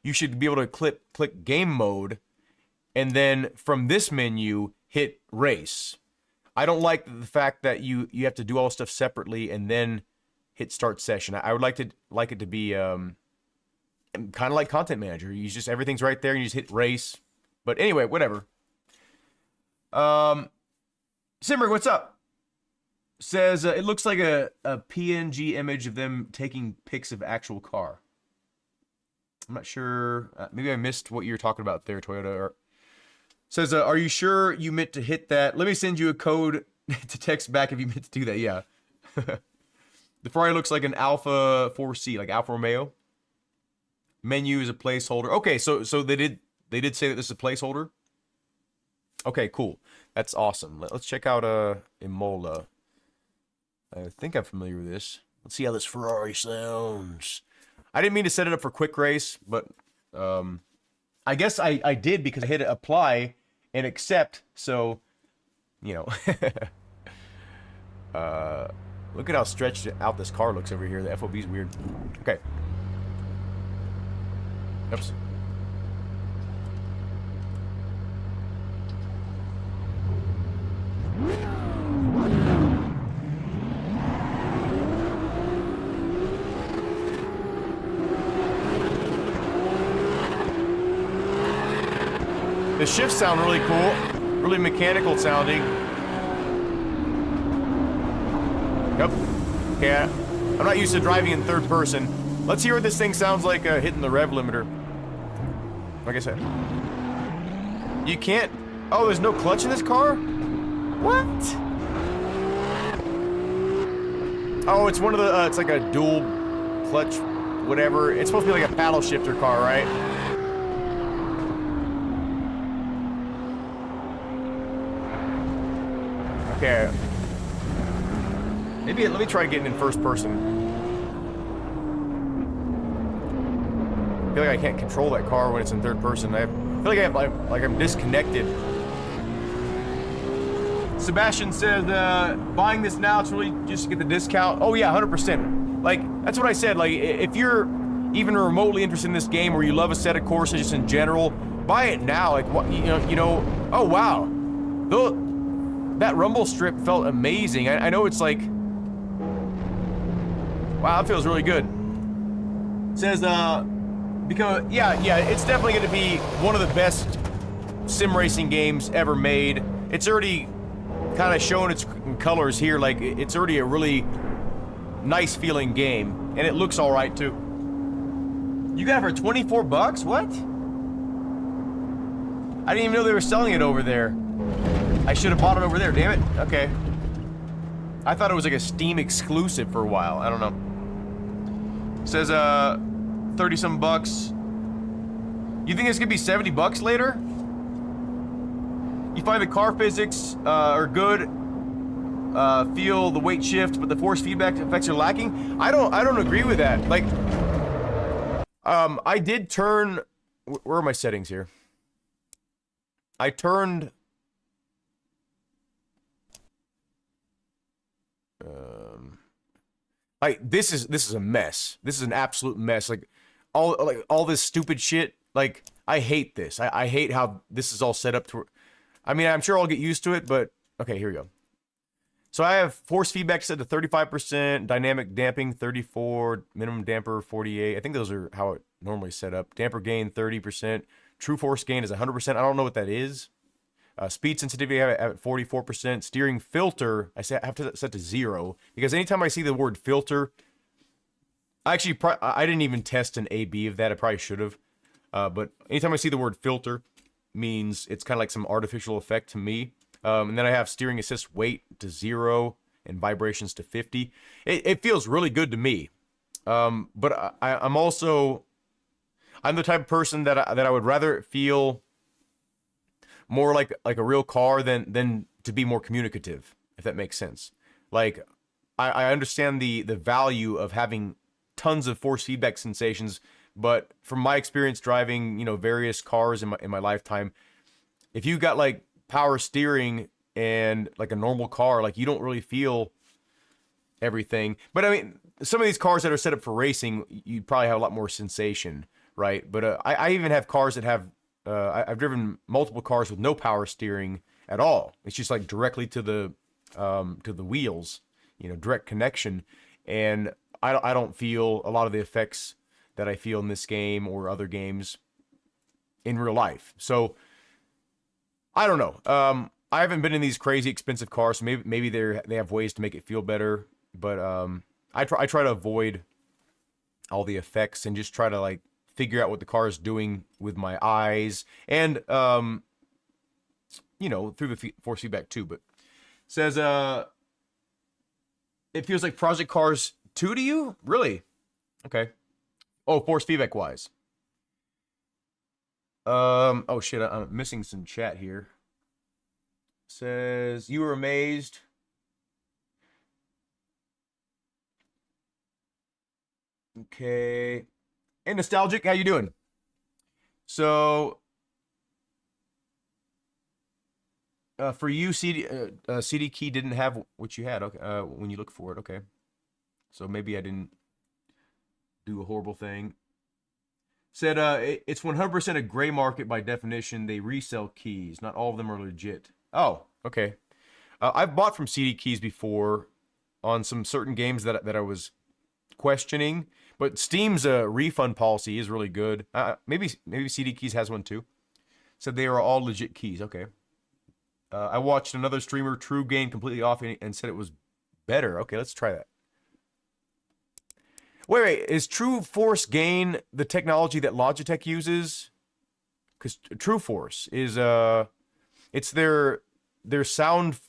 you should be able to click game mode, and then from this menu hit race. I don't like the fact that you have to do all this stuff separately and then hit start session. I would like it to be kind of like Content Manager. You just, everything's right there, and you just hit race. But anyway, whatever. Simmer, what's up? Says it looks like a PNG image of them taking pics of actual car. I'm not sure. Maybe I missed what you were talking about there, Toyota. Or says, are you sure you meant to hit that? Let me send you a code to text back if you meant to do that. Yeah. The Ferrari looks like an Alpha 4C, like Alfa Romeo. Menu is a placeholder. Okay, so they did say that this is a placeholder. Okay, cool. That's awesome. Let's check out Imola. I think I'm familiar with this. Let's see how this Ferrari sounds. I didn't mean to set it up for quick race, but I guess I did because I hit apply and accept. So, look at how stretched out this car looks over here. The FOV is weird. Okay. Oops. The shifts sound really cool, really mechanical sounding. Yep. Yeah, I'm not used to driving in third person. Let's hear what this thing sounds like hitting the rev limiter. Like I said. You can't... Oh, there's no clutch in this car? What? Oh, it's one of the... it's like a dual clutch, whatever. It's supposed to be like a paddle shifter car, right? Okay. Maybe let me try getting in first person. I feel like I can't control that car when it's in third person. I feel like I'm disconnected. Sebastian says, buying this now, it's really just to get the discount. Oh yeah, 100%. Like, that's what I said. Like, if you're even remotely interested in this game, or you love Assetto Corsa just in general, buy it now. Like, what, oh wow. That rumble strip felt amazing. I know it's like, wow, that feels really good. Says, because, yeah, it's definitely going to be one of the best sim racing games ever made. It's already kind of showing its colors here. Like, it's already a really nice feeling game, and it looks all right too. You got it for 24 bucks? What? I didn't even know they were selling it over there. I should have bought it over there, damn it. Okay. I thought it was like a Steam exclusive for a while. I don't know. It says, 30-some bucks. You think it's gonna be 70 bucks later? You find the car physics are good, feel the weight shift, but the force feedback effects are lacking? I don't agree with that. Like, I did turn... Where are my settings here? I turned... like, this is a mess. This is an absolute mess. Like all this stupid shit. Like, I hate this. I hate how this is all set up to... I mean, I'm sure I'll get used to it, but... Okay, here we go. So I have force feedback set to 35%, dynamic damping 34, minimum damper 48. I think those are how it normally set up. Damper gain 30%. True force gain is 100%. I don't know what that is. Speed sensitivity I have at 44%. Steering filter, I have to set to 0. Because anytime I see the word filter, I didn't even test an A/B of that. I probably should have. But anytime I see the word filter, means it's kind of like some artificial effect to me. And then I have steering assist weight to 0 and vibrations to 50. It feels really good to me. But I'm the type of person that I would rather feel more like a real car than to be more communicative, if that makes sense. Like, I understand the value of having tons of force feedback sensations, but from my experience driving, you know, various cars in my lifetime, if you got like power steering and like a normal car, like you don't really feel everything. But I mean, some of these cars that are set up for racing, you probably have a lot more sensation, right? But I even have cars that have I've driven multiple cars with no power steering at all. It's just like directly to the wheels, you know, direct connection, and I don't feel a lot of the effects that I feel in this game or other games in real life. So I don't know. I haven't been in these crazy expensive cars, so maybe they have ways to make it feel better. But I try to avoid all the effects and just try to like figure out what the car is doing with my eyes and you know, through the force feedback too. But it says it feels like Project Cars 2 to you? Really? Okay. Oh, force feedback wise. Oh shit, I'm missing some chat here. Says you were amazed. Okay. Hey, Nostalgic, how you doing? So, for you, CD key didn't have what you had. Okay, when you look for it, okay. So maybe I didn't do a horrible thing. Said it's 100% a gray market by definition. They resell keys. Not all of them are legit. Oh, okay. I've bought from CD keys before on some certain games that I was questioning. But Steam's refund policy is really good. Maybe CD Keys has one too. Said they are all legit keys. Okay. I watched another streamer, True Gain, completely off and said it was better. Okay, let's try that. Wait. Is True Force Gain the technology that Logitech uses? Because True Force is it's their sound,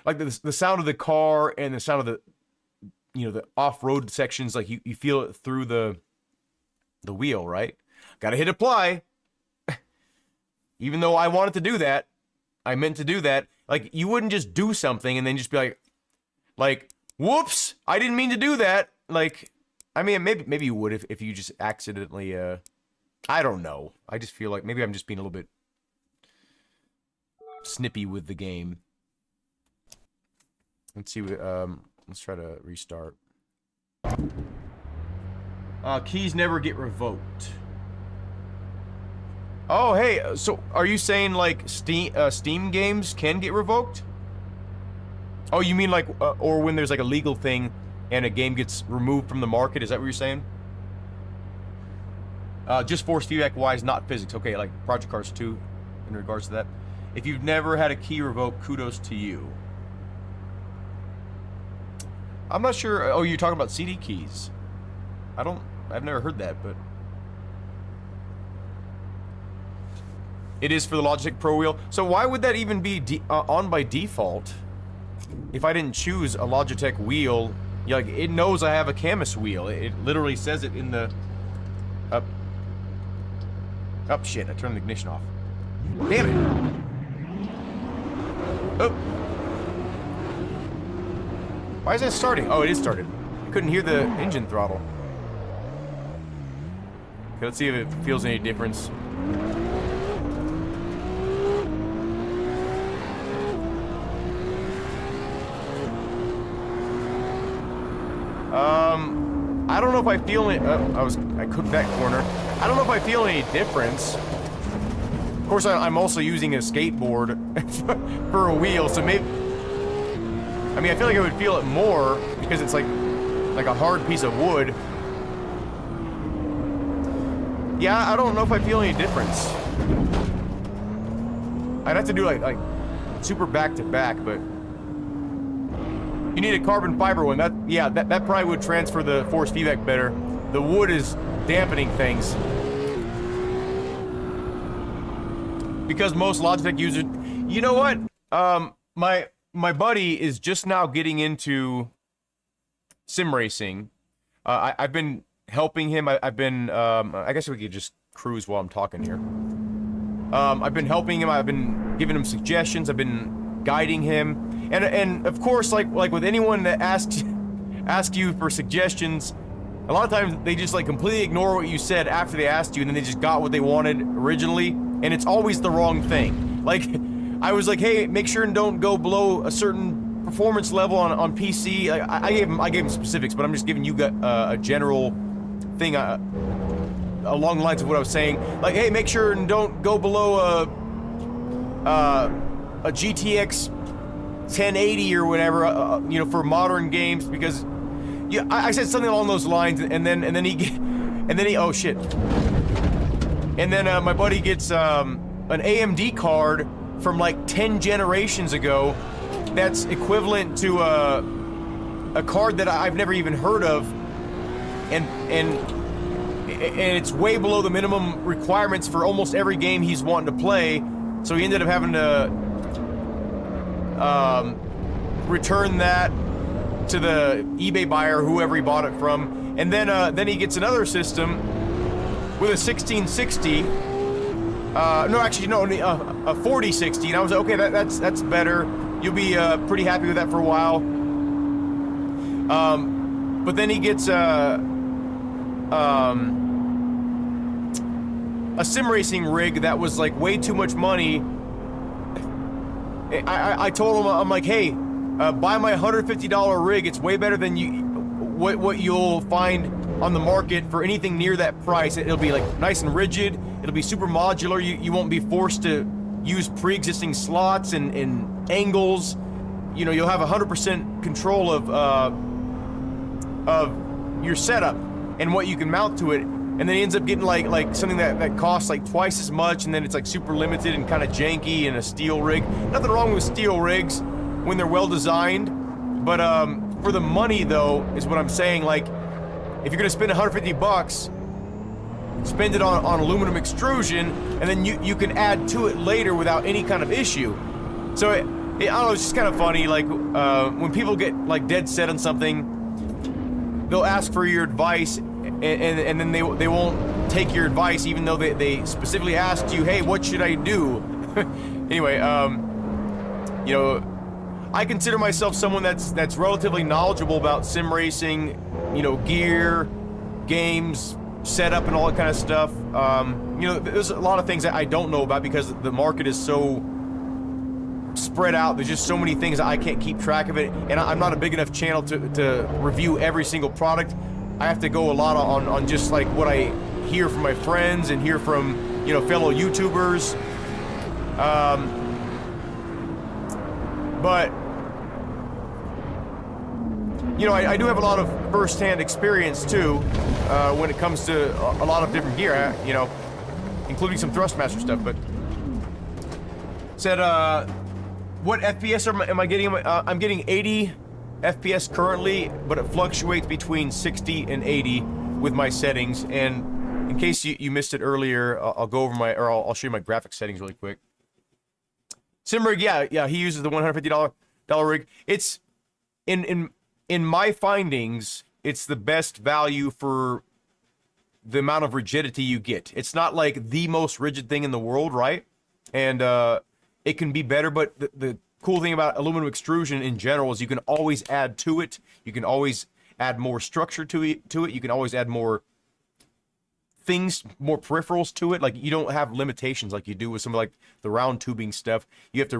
like the sound of the car and the sound of the, you know, the off-road sections, like you feel it through the wheel, right? Gotta hit apply. Even though I wanted to do that, I meant to do that. Like, you wouldn't just do something and then just be like, whoops, I didn't mean to do that. Like, I mean, maybe you would if you just accidentally, I don't know. I just feel like maybe I'm just being a little bit snippy with the game. Let's see what, let's try to restart. Keys never get revoked. Oh, hey, so are you saying like Steam games can get revoked? Oh, you mean like, or when there's like a legal thing and a game gets removed from the market? Is that what you're saying? Just force feedback wise, not physics. Okay, like Project Cars 2 in regards to that. If you've never had a key revoked, kudos to you. I'm not sure. Oh, you're talking about CD keys. I've never heard that, but it is for the Logitech Pro Wheel. So why would that even be on by default if I didn't choose a Logitech wheel? Yeah, like, it knows I have a Camus wheel. It literally says it in the... Up, shit, I turned the ignition off. Damn it. Oh. Why is that starting? Oh, it is started. I couldn't hear the engine throttle. Okay, let's see if it feels any difference. I don't know if I feel any... I cooked that corner. I don't know if I feel any difference. Of course, I'm also using a skateboard for a wheel, so maybe... I mean, I feel like I would feel it more because it's like a hard piece of wood. Yeah, I don't know if I feel any difference. I'd have to do like super back to back, but you need a carbon fiber one. That probably would transfer the force feedback better. The wood is dampening things. Because most Logitech users, you know what? My buddy is just now getting into sim racing. I've been helping him. I've been I guess we could just cruise while I'm talking here. I've been helping him. I've been giving him suggestions. I've been guiding him, and of course, like with anyone that asks you for suggestions, a lot of times they just like completely ignore what you said after they asked you, and then they just got what they wanted originally, and it's always the wrong thing. Like, I was like, hey, make sure and don't go below a certain performance level on PC. I gave him specifics, but I'm just giving you a general thing along the lines of what I was saying. Like, hey, make sure and don't go below a GTX 1080 or whatever, you know, for modern games, because yeah, I said something along those lines, and then he oh shit, and then my buddy gets an AMD card from like 10 generations ago that's equivalent to a card that I've never even heard of, and it's way below the minimum requirements for almost every game he's wanting to play. So he ended up having to return that to the eBay buyer, whoever he bought it from, and then he gets another system with a 1660. No, actually, no, a 4060. And I was like, okay, that's better. You'll be pretty happy with that for a while. But then he gets a sim racing rig that was like way too much money. I told him, I'm like, hey, buy my $150 rig. It's way better than what you'll find on the market for anything near that price. It'll be like nice and rigid. It'll be super modular. You won't be forced to use pre-existing slots and angles. You know, you'll have 100% control of your setup and what you can mount to it. And then he ends up getting like something that costs like twice as much, and then it's like super limited and kind of janky in a steel rig. Nothing wrong with steel rigs when they're well designed, but for the money though, is what I'm saying. Like, if you're gonna spend $150, spend it on aluminum extrusion, and then you can add to it later without any kind of issue. So I don't know, it's just kind of funny. Like when people get like dead set on something, they'll ask for your advice, and then they won't take your advice, even though they specifically asked you, hey, what should I do? Anyway, you know, I consider myself someone that's relatively knowledgeable about sim racing, you know, gear, games, setup, and all that kind of stuff. You know, there's a lot of things that I don't know about because the market is so spread out. There's just so many things that I can't keep track of it, and I'm not a big enough channel to review every single product. I have to go a lot on just like what I hear from my friends and hear from, you know, fellow YouTubers. But you know, I do have a lot of first-hand experience too when it comes to a lot of different gear, you know, including some Thrustmaster stuff. But said, what FPS am I getting? I'm getting 80 FPS currently, but it fluctuates between 60 and 80 with my settings. And in case you missed it earlier, I'll go over I'll show you my graphics settings really quick. Simrig, yeah, he uses the $150 rig. It's in my findings, it's the best value for the amount of rigidity you get. It's not like the most rigid thing in the world, right? And it can be better, but the cool thing about aluminum extrusion in general is you can always add to it. You can always add more structure to it. You can always add more things, more peripherals to it. Like, you don't have limitations like you do with some of like the round tubing stuff. You have to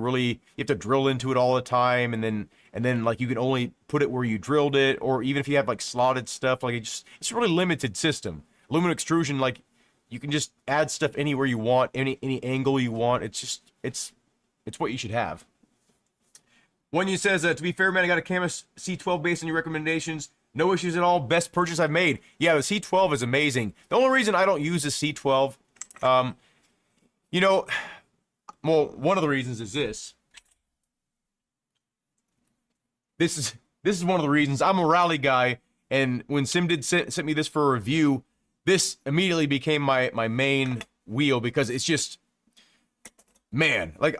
drill into it all the time, and then like you can only put it where you drilled it, or even if you have like slotted stuff, like it's a really limited system. Aluminum extrusion, like, you can just add stuff anywhere you want, any angle you want. It's what you should have. One you says, to be fair, man, I got a Camus C12 based on your recommendations. No issues at all. Best purchase I've made. Yeah, the C12 is amazing. The only reason I don't use the C12, you know, Well, one of the reasons is this. This is one of the reasons. I'm a rally guy, and when Sim sent me this for a review, this immediately became my main wheel because it's just, man, like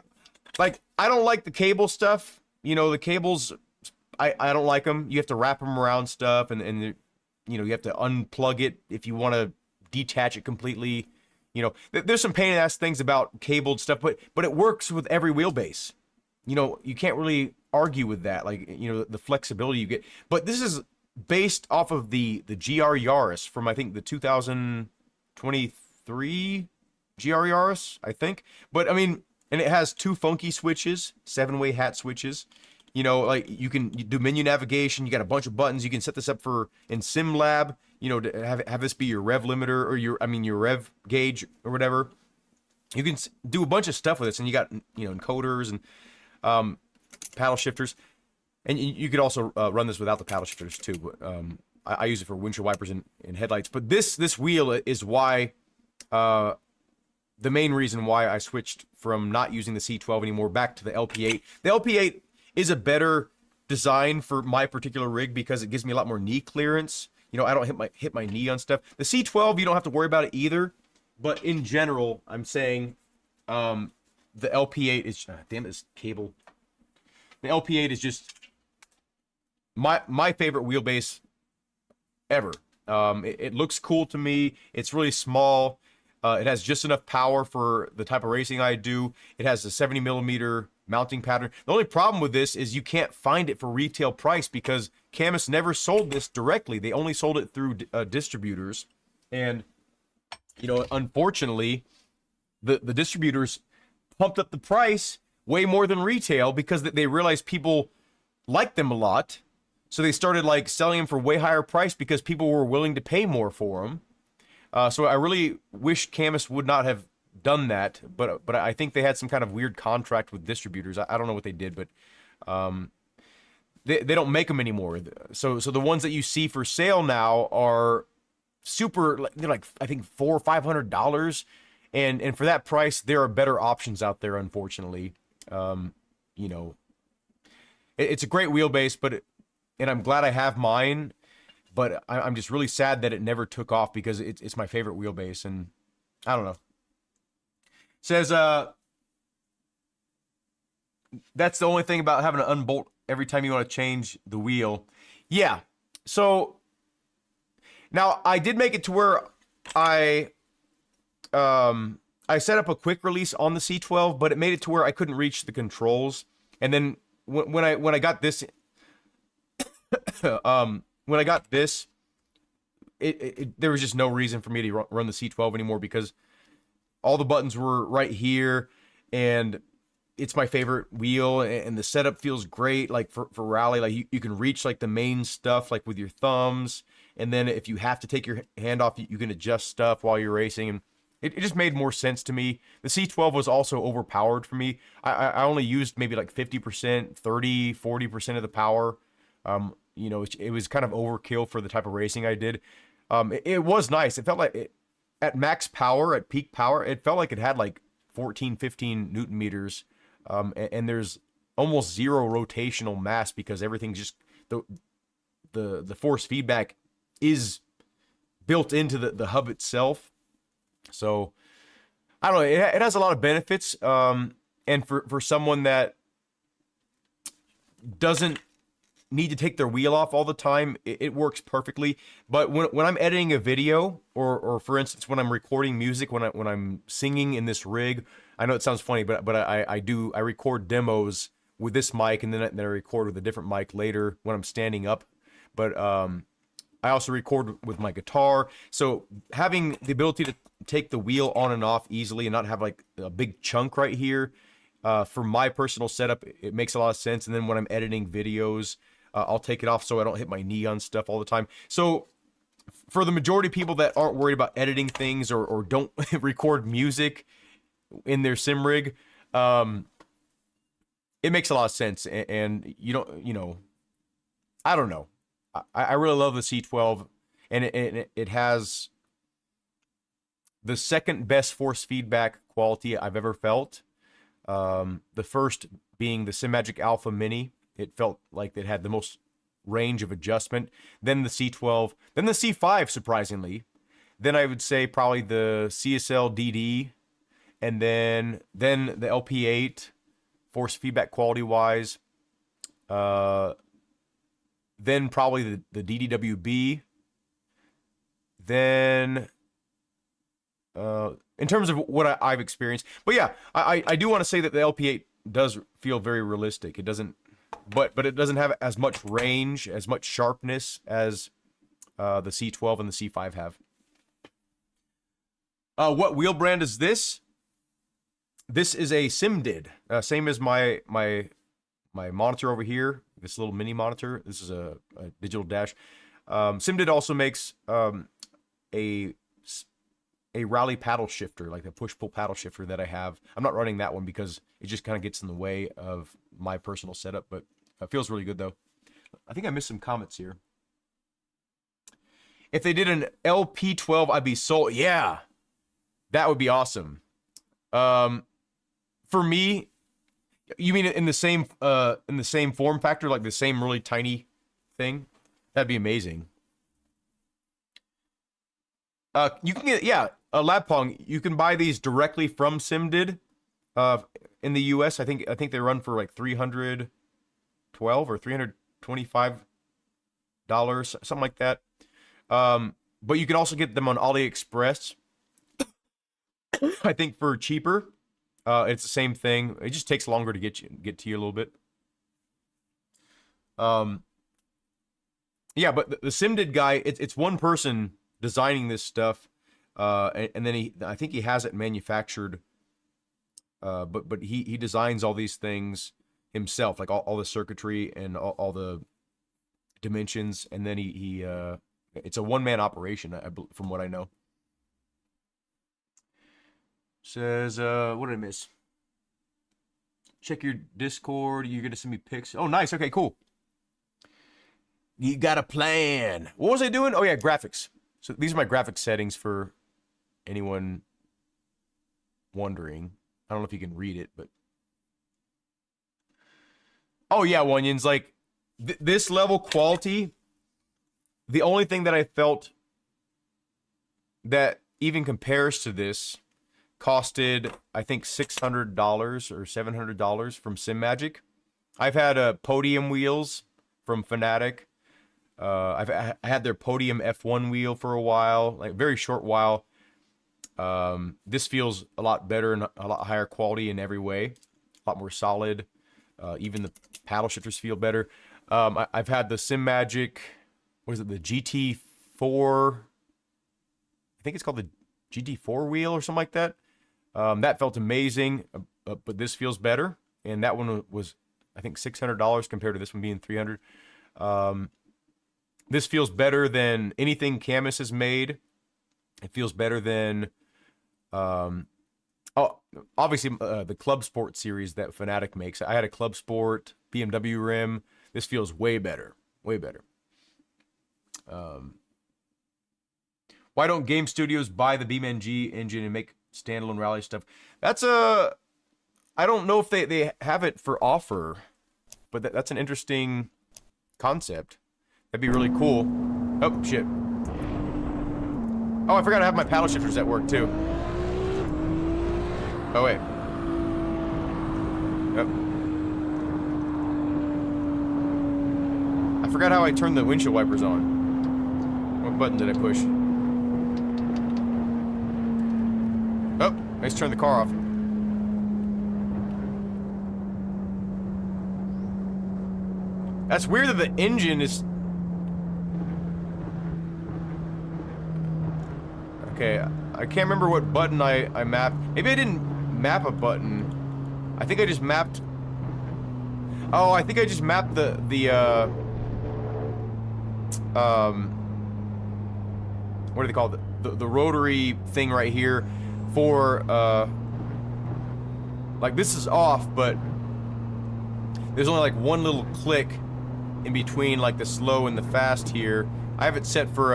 I don't like the cable stuff. You know, the cables, I don't like them. You have to wrap them around stuff, and you know, you have to unplug it if you want to detach it completely. You know, there's some pain in the ass things about cabled stuff, but it works with every wheelbase. You know, you can't really argue with that, like, you know, the flexibility you get. But this is based off of the GR Yaris from, I think, the 2023 GR Yaris, I think. But I mean, and it has 2 funky switches, 7-way hat switches. You know, like you do menu navigation. You got a bunch of buttons. You can set this up for in SimLab. You know, to have this be your rev limiter or your rev gauge or whatever. You can do a bunch of stuff with this, and you got, you know, encoders and paddle shifters, and you could also run this without the paddle shifters too. But I use it for windshield wipers and headlights. But this wheel is why the main reason why I switched from not using the C12 anymore back to the LP8. The LP8 is a better design for my particular rig because it gives me a lot more knee clearance. You know, I don't hit my knee on stuff. The C12, you don't have to worry about it either. But in general, I'm saying the LP8 is damn this cable. The LP8 is just my favorite wheelbase ever. It looks cool to me. It's really small. It has just enough power for the type of racing I do. It has a 70mm mounting pattern. The only problem with this is you can't find it for retail price because Camus never sold this directly. They only sold it through distributors. And, you know, unfortunately, the distributors pumped up the price way more than retail because they realized people liked them a lot. So they started like selling them for way higher price because people were willing to pay more for them. So I really wish Camus would not have done that, but I think they had some kind of weird contract with distributors. I don't know what they did, but they don't make them anymore. So the ones that you see for sale now are super, they're like I think $400 or $500, and for that price there are better options out there. Unfortunately, you know, it's a great wheelbase, and I'm glad I have mine. But I'm just really sad that it never took off because it's my favorite wheelbase, and I don't know. Says that's the only thing about having to unbolt every time you want to change the wheel. Yeah. So now I did make it to where I set up a quick release on the C12, but it made it to where I couldn't reach the controls. And then when I got this when I got this, there was just no reason for me to run the C12 anymore because all the buttons were right here, and it's my favorite wheel, and the setup feels great. Like for rally, like you can reach like the main stuff like with your thumbs, and then if you have to take your hand off, you can adjust stuff while you're racing, and it just made more sense to me. The C12 was also overpowered for me. I only used maybe like 50%, 30, 40% of the power. You know, it was kind of overkill for the type of racing I did. It was nice. It felt like at max power, at peak power, it felt like it had like 14, 15 Newton meters. And there's almost zero rotational mass because everything's just the force feedback is built into the hub itself. So I don't know. It has a lot of benefits. And for someone that doesn't need to take their wheel off all the time, it works perfectly. But when I'm editing a video, or for instance when I'm recording music, when I'm singing in this rig, I know it sounds funny, but I record demos with this mic, and then I record with a different mic later when I'm standing up. But I also record with my guitar, so having the ability to take the wheel on and off easily and not have like a big chunk right here, for my personal setup, it makes a lot of sense. And then when I'm editing videos, I'll take it off so I don't hit my knee on stuff all the time. So for the majority of people that aren't worried about editing things or don't record music in their sim rig, it makes a lot of sense. And you don't, you know, I don't know. I really love the C12, and it has the second best force feedback quality I've ever felt. The first being the SimMagic Alpha Mini. It felt like it had the most range of adjustment. Then the C12, then the C5, surprisingly. Then I would say probably the CSL DD, and then the LP8, force feedback quality-wise. Then probably the DDWB. Then, in terms of what I've experienced. But yeah, I do want to say that the LP8 does feel very realistic. It doesn't, but it doesn't have as much range, as much sharpness as the C12 and the C5 have. What wheel brand is this? This is a SimDid. Same as my monitor over here. This little mini monitor. This is a digital dash. SimDid also makes a rally paddle shifter, like a push-pull paddle shifter that I have. I'm not running that one because it just kind of gets in the way of my personal setup, but it feels really good though. I think I missed some comments here. If they did an LP12, I'd be sold. Yeah, that would be awesome. For me, you mean in the same form factor, like the same really tiny thing? That'd be amazing. You can get, yeah, a Lapong. You can buy these directly from SimDid. In the U.S., I think they run for like $312 or $325, something like that. But you can also get them on AliExpress. I think for cheaper. It's the same thing. It just takes longer to get to you a little bit. Yeah, but the SimDid guy, it's one person designing this stuff, and then I think he has it manufactured. But he designs all these things himself, like all the circuitry and all the dimensions, and then he it's a one-man operation, from what I know. Says, what did I miss? Check your Discord. You're going to send me pics. Oh, nice. Okay, cool. You got a plan. What was I doing? Oh, yeah, graphics. So these are my graphics settings for anyone wondering. I don't know if you can read it, but... Oh, yeah, Wonyans. Like, this level quality, the only thing that I felt that even compares to this... costed, I think, $600 or $700 from SimMagic. I've had podium wheels from Fnatic. I had their podium F1 wheel for a while, like very short while. This feels a lot better and a lot higher quality in every way, a lot more solid. Even the paddle shifters feel better. I've had the SimMagic, what is it, the GT4? I think it's called the GT4 wheel or something like that. That felt amazing, but this feels better. And that one was, I think, $600 compared to this one being $300. This feels better than anything Camus has made. It feels better than, obviously the Club Sport series that Fnatic makes. I had a Club Sport BMW rim. This feels way better, way better. Why don't game studios buy the BeamNG engine and make standalone rally stuff? That's I don't know if they have it for offer, but that's an interesting concept. That'd be really cool. Oh, shit. Oh, I forgot I have my paddle shifters at work, too. Oh, wait. Yep. I forgot how I turned the windshield wipers on. What button did I push? Oh, I just turned the car off. That's weird that the engine is... Okay, I can't remember what button I mapped. Maybe I didn't map a button. I think I just mapped... Oh, I think I just mapped the what do they call it? The rotary thing right here for, like, this is off, but there's only like one little click in between, like, the slow and the fast here. I have it set for,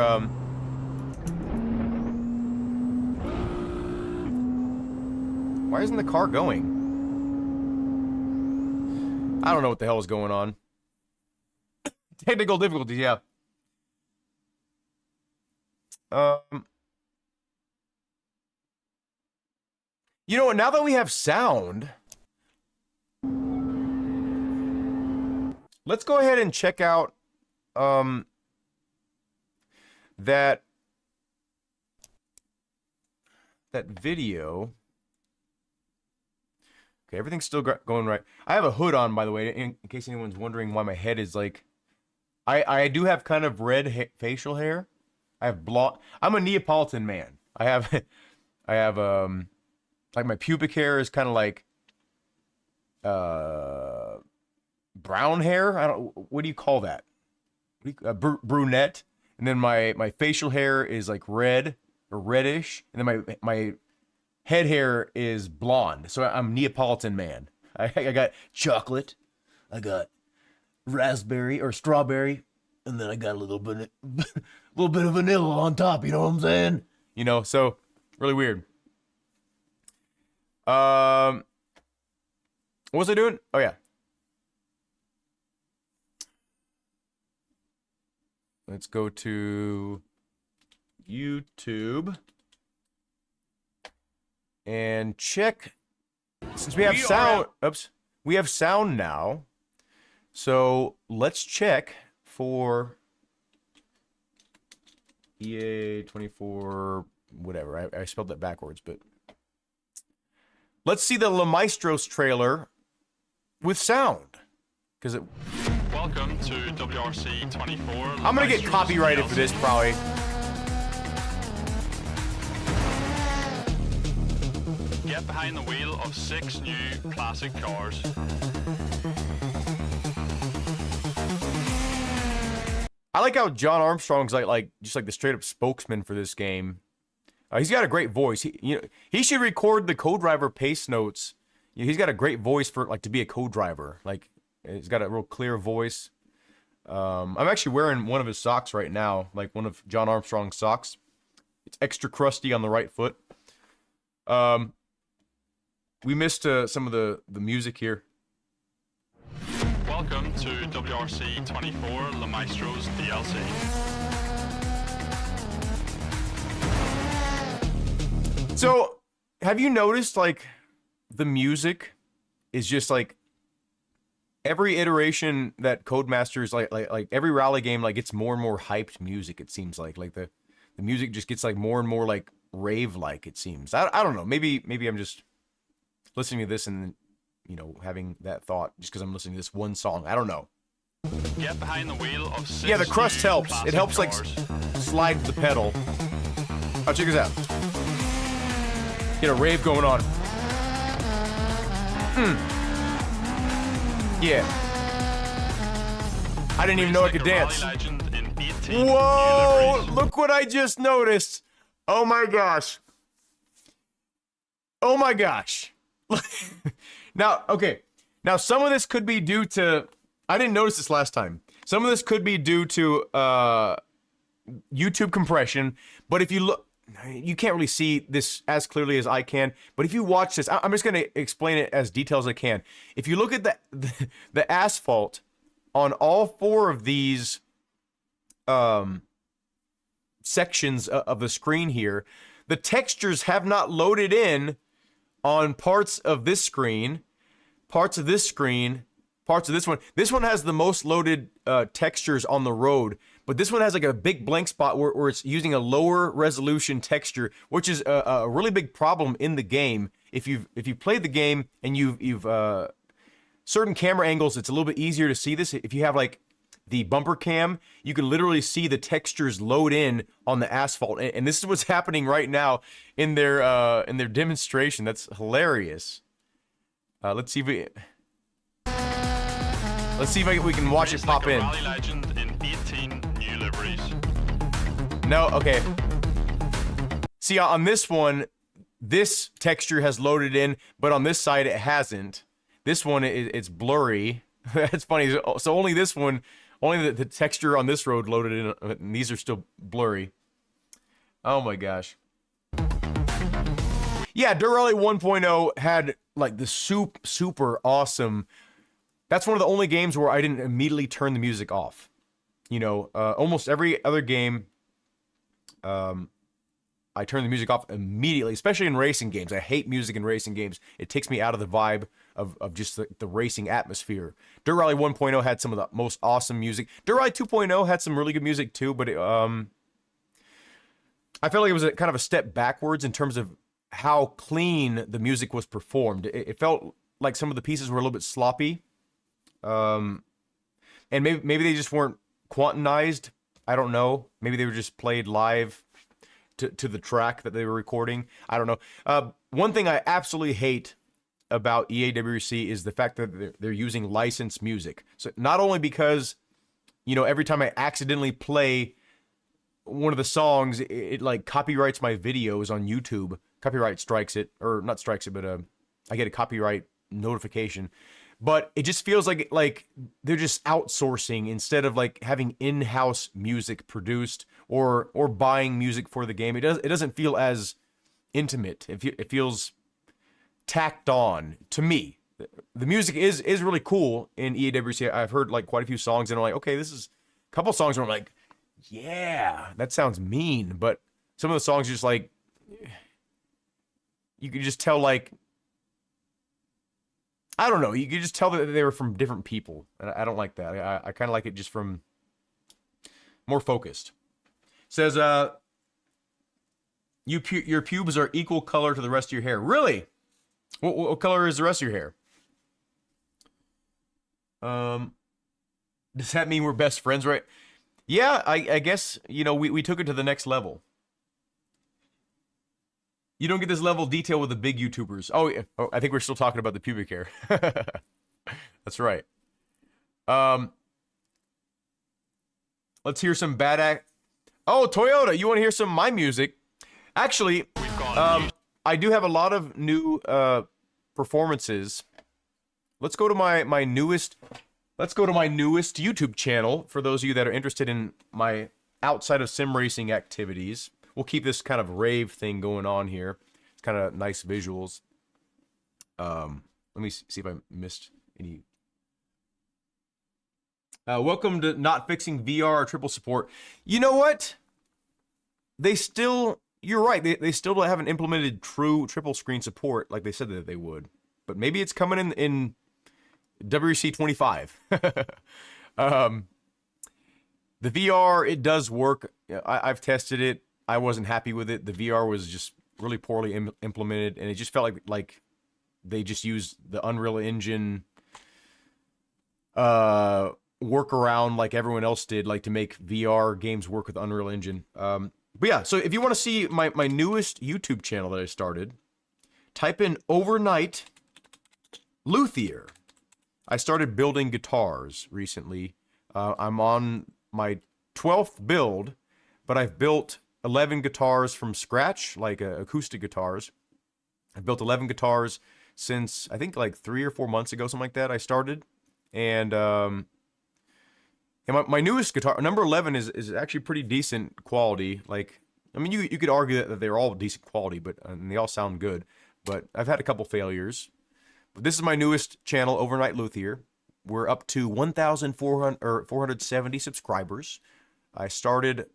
why isn't the car going? I don't know what the hell is going on. Technical difficulties, yeah. You know what? Now that we have sound, let's go ahead and check out that video. Okay, everything's still going right. I have a hood on, by the way, in case anyone's wondering why my head is like. I do have kind of red facial hair. I have blonde. I'm a Neapolitan man. I have like my pubic hair is kind of like brown hair. I don't. What do you call that? Brunette. And then my facial hair is like red or reddish, and then my head hair is blonde. So I'm Neapolitan man. I got chocolate, I got raspberry or strawberry, and then I got a little bit of vanilla on top. You know what I'm saying? You know, so really weird. What was I doing? Oh yeah. Let's go to YouTube and check. Since we have sound, we have sound now. So let's check for EA24, whatever. I spelled that backwards, but let's see the La Maestros trailer with sound, because it. Welcome to WRC 24. I'm gonna get copyrighted for this probably. Get behind the wheel of 6 new classic cars. I like how John Armstrong's like just like the straight up spokesman for this game. He's got a great voice. He should record the co-driver pace notes. He's got a great voice for like to be a co-driver. Like he's got a real clear voice. I'm actually wearing one of his socks right now, like one of John Armstrong's socks. It's extra crusty on the right foot. We missed some of the music here. Welcome to WRC 24 La Maestros DLC. So, have you noticed like the music is just like every iteration that Codemasters like every rally game like gets more and more hyped music, it seems like the music just gets like more and more like rave like, it seems. I don't know. Maybe I'm just listening to this and having that thought just because I'm listening to this one song. I don't know. Get behind the wheel of 6 Yeah, the crust helps. It helps cars. like slide the pedal. Oh, check this out. Get a rave going on. Yeah. I didn't even know I could dance. Whoa! Look what I just noticed. Oh my gosh. Oh my gosh. Now, okay. Now, some of this could be due to... I didn't notice this last time. Some of this could be due to YouTube compression, but if you look... You can't really see this as clearly as I can, but if you watch this... I'm just going to explain it as detailed as I can. If you look at the asphalt on all 4 of these sections of the screen here, the textures have not loaded in on parts of this screen, parts of this screen, parts of this one. This one has the most loaded textures on the road, but this one has like a big blank spot where it's using a lower resolution texture, which is a really big problem in the game. If you've played the game and you've certain camera angles, it's a little bit easier to see this. If you have like the bumper cam, you can literally see the textures load in on the asphalt, and this is what's happening right now in their demonstration. That's hilarious. Let's see if we can watch it pop in. Rally legend in 18 new liveries. No, okay. See, on this one, this texture has loaded in, but on this side it hasn't. This one it's blurry. That's funny. So only this one. Only the texture on this road loaded in, and these are still blurry. Oh my gosh. Yeah, Dirt Rally 1.0 had like the super awesome That's one of the only games where I didn't immediately turn the music off. You know, almost every other game, I turn the music off immediately, especially in racing games. I hate music in racing games. It takes me out of the vibe of just the racing atmosphere. Dirt Rally 1.0 had some of the most awesome music. Dirt Rally 2.0 had some really good music too, but I felt like it was kind of a step backwards in terms of how clean the music was performed. It felt like some of the pieces were a little bit sloppy. And maybe they just weren't quantized. I don't know. Maybe they were just played live to the track that they were recording. I don't know. One thing I absolutely hate about EAWC is the fact that they're using licensed music. So not only because, you know, every time I accidentally play one of the songs, it like copyrights my videos on YouTube. Copyright strikes it, or not strikes it, but I get a copyright notification. But it just feels like they're just outsourcing instead of like having in-house music produced or buying music for the game. It doesn't feel as intimate. It feels tacked on to me. The music is really cool in EAWC. I've heard like quite a few songs and I'm like, okay, this is a couple songs where I'm like, yeah, that sounds mean. But some of the songs are just like, you could just tell like, I don't know. You could just tell that they were from different people. And I don't like that. I kind of like it just from more focused. Says, your pubes are equal color to the rest of your hair. Really? What color is the rest of your hair? Does that mean we're best friends, right? Yeah, I guess, you know, we took it to the next level. You don't get this level of detail with the big YouTubers. Oh, yeah. Oh, I think we're still talking about the pubic hair. That's right. Let's hear some bad act. Oh, Toyota, you want to hear some of my music? Actually, I do have a lot of new performances. Let's go to my newest. Let's go to my newest YouTube channel for those of you that are interested in my outside of sim racing activities. We'll keep this kind of rave thing going on here. It's kind of nice visuals. Let me see if I missed any. Welcome to Not Fixing VR or Triple Support. You know what? They still, you're right. They still haven't implemented true triple screen support like they said that they would. But maybe it's coming in WC 25. The VR, it does work. I've tested it. I wasn't happy with it. The VR was just really poorly implemented, and it just felt like they just used the Unreal Engine workaround like everyone else did, like to make VR games work with Unreal Engine. But yeah, so if you want to see my newest YouTube channel that I started, type in Overnight Luthier. I started building guitars recently. I'm on my 12th build, but I've built 11 guitars from scratch, like acoustic guitars. I've built 11 guitars since, I think, like 3 or 4 months ago, something like that, I started. And my newest guitar, number 11, is actually pretty decent quality. Like, I mean, you could argue that they're all decent quality, but and they all sound good. But I've had a couple failures. But this is my newest channel, Overnight Luthier. We're up to 470 subscribers. I started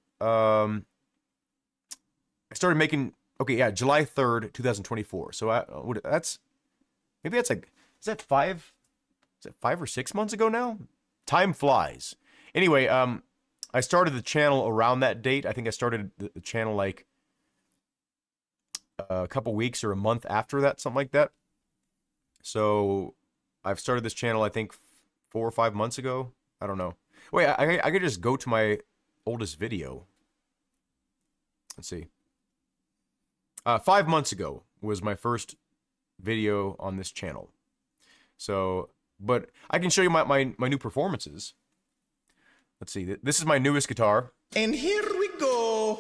making, okay, yeah, July 3rd, 2024. So that's like, is that 5 or 6 months ago now? Time flies. Anyway, I started the channel around that date. I think I started the channel like a couple weeks or a month after that, something like that. So I've started this channel, I think 4 or 5 months ago. I don't know. Wait, I could just go to my oldest video. Let's see. 5 months ago was my first video on this channel. So, but I can show you my new performances. Let's see. This is my newest guitar. And here we go.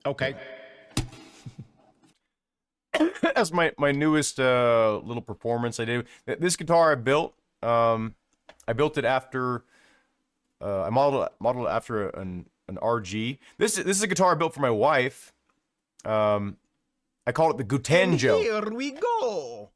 Okay. That's my newest little performance I did. This guitar I built. I built it after I modeled it after an RG. This is a guitar I built for my wife. I call it the Gutanjo. Here we go.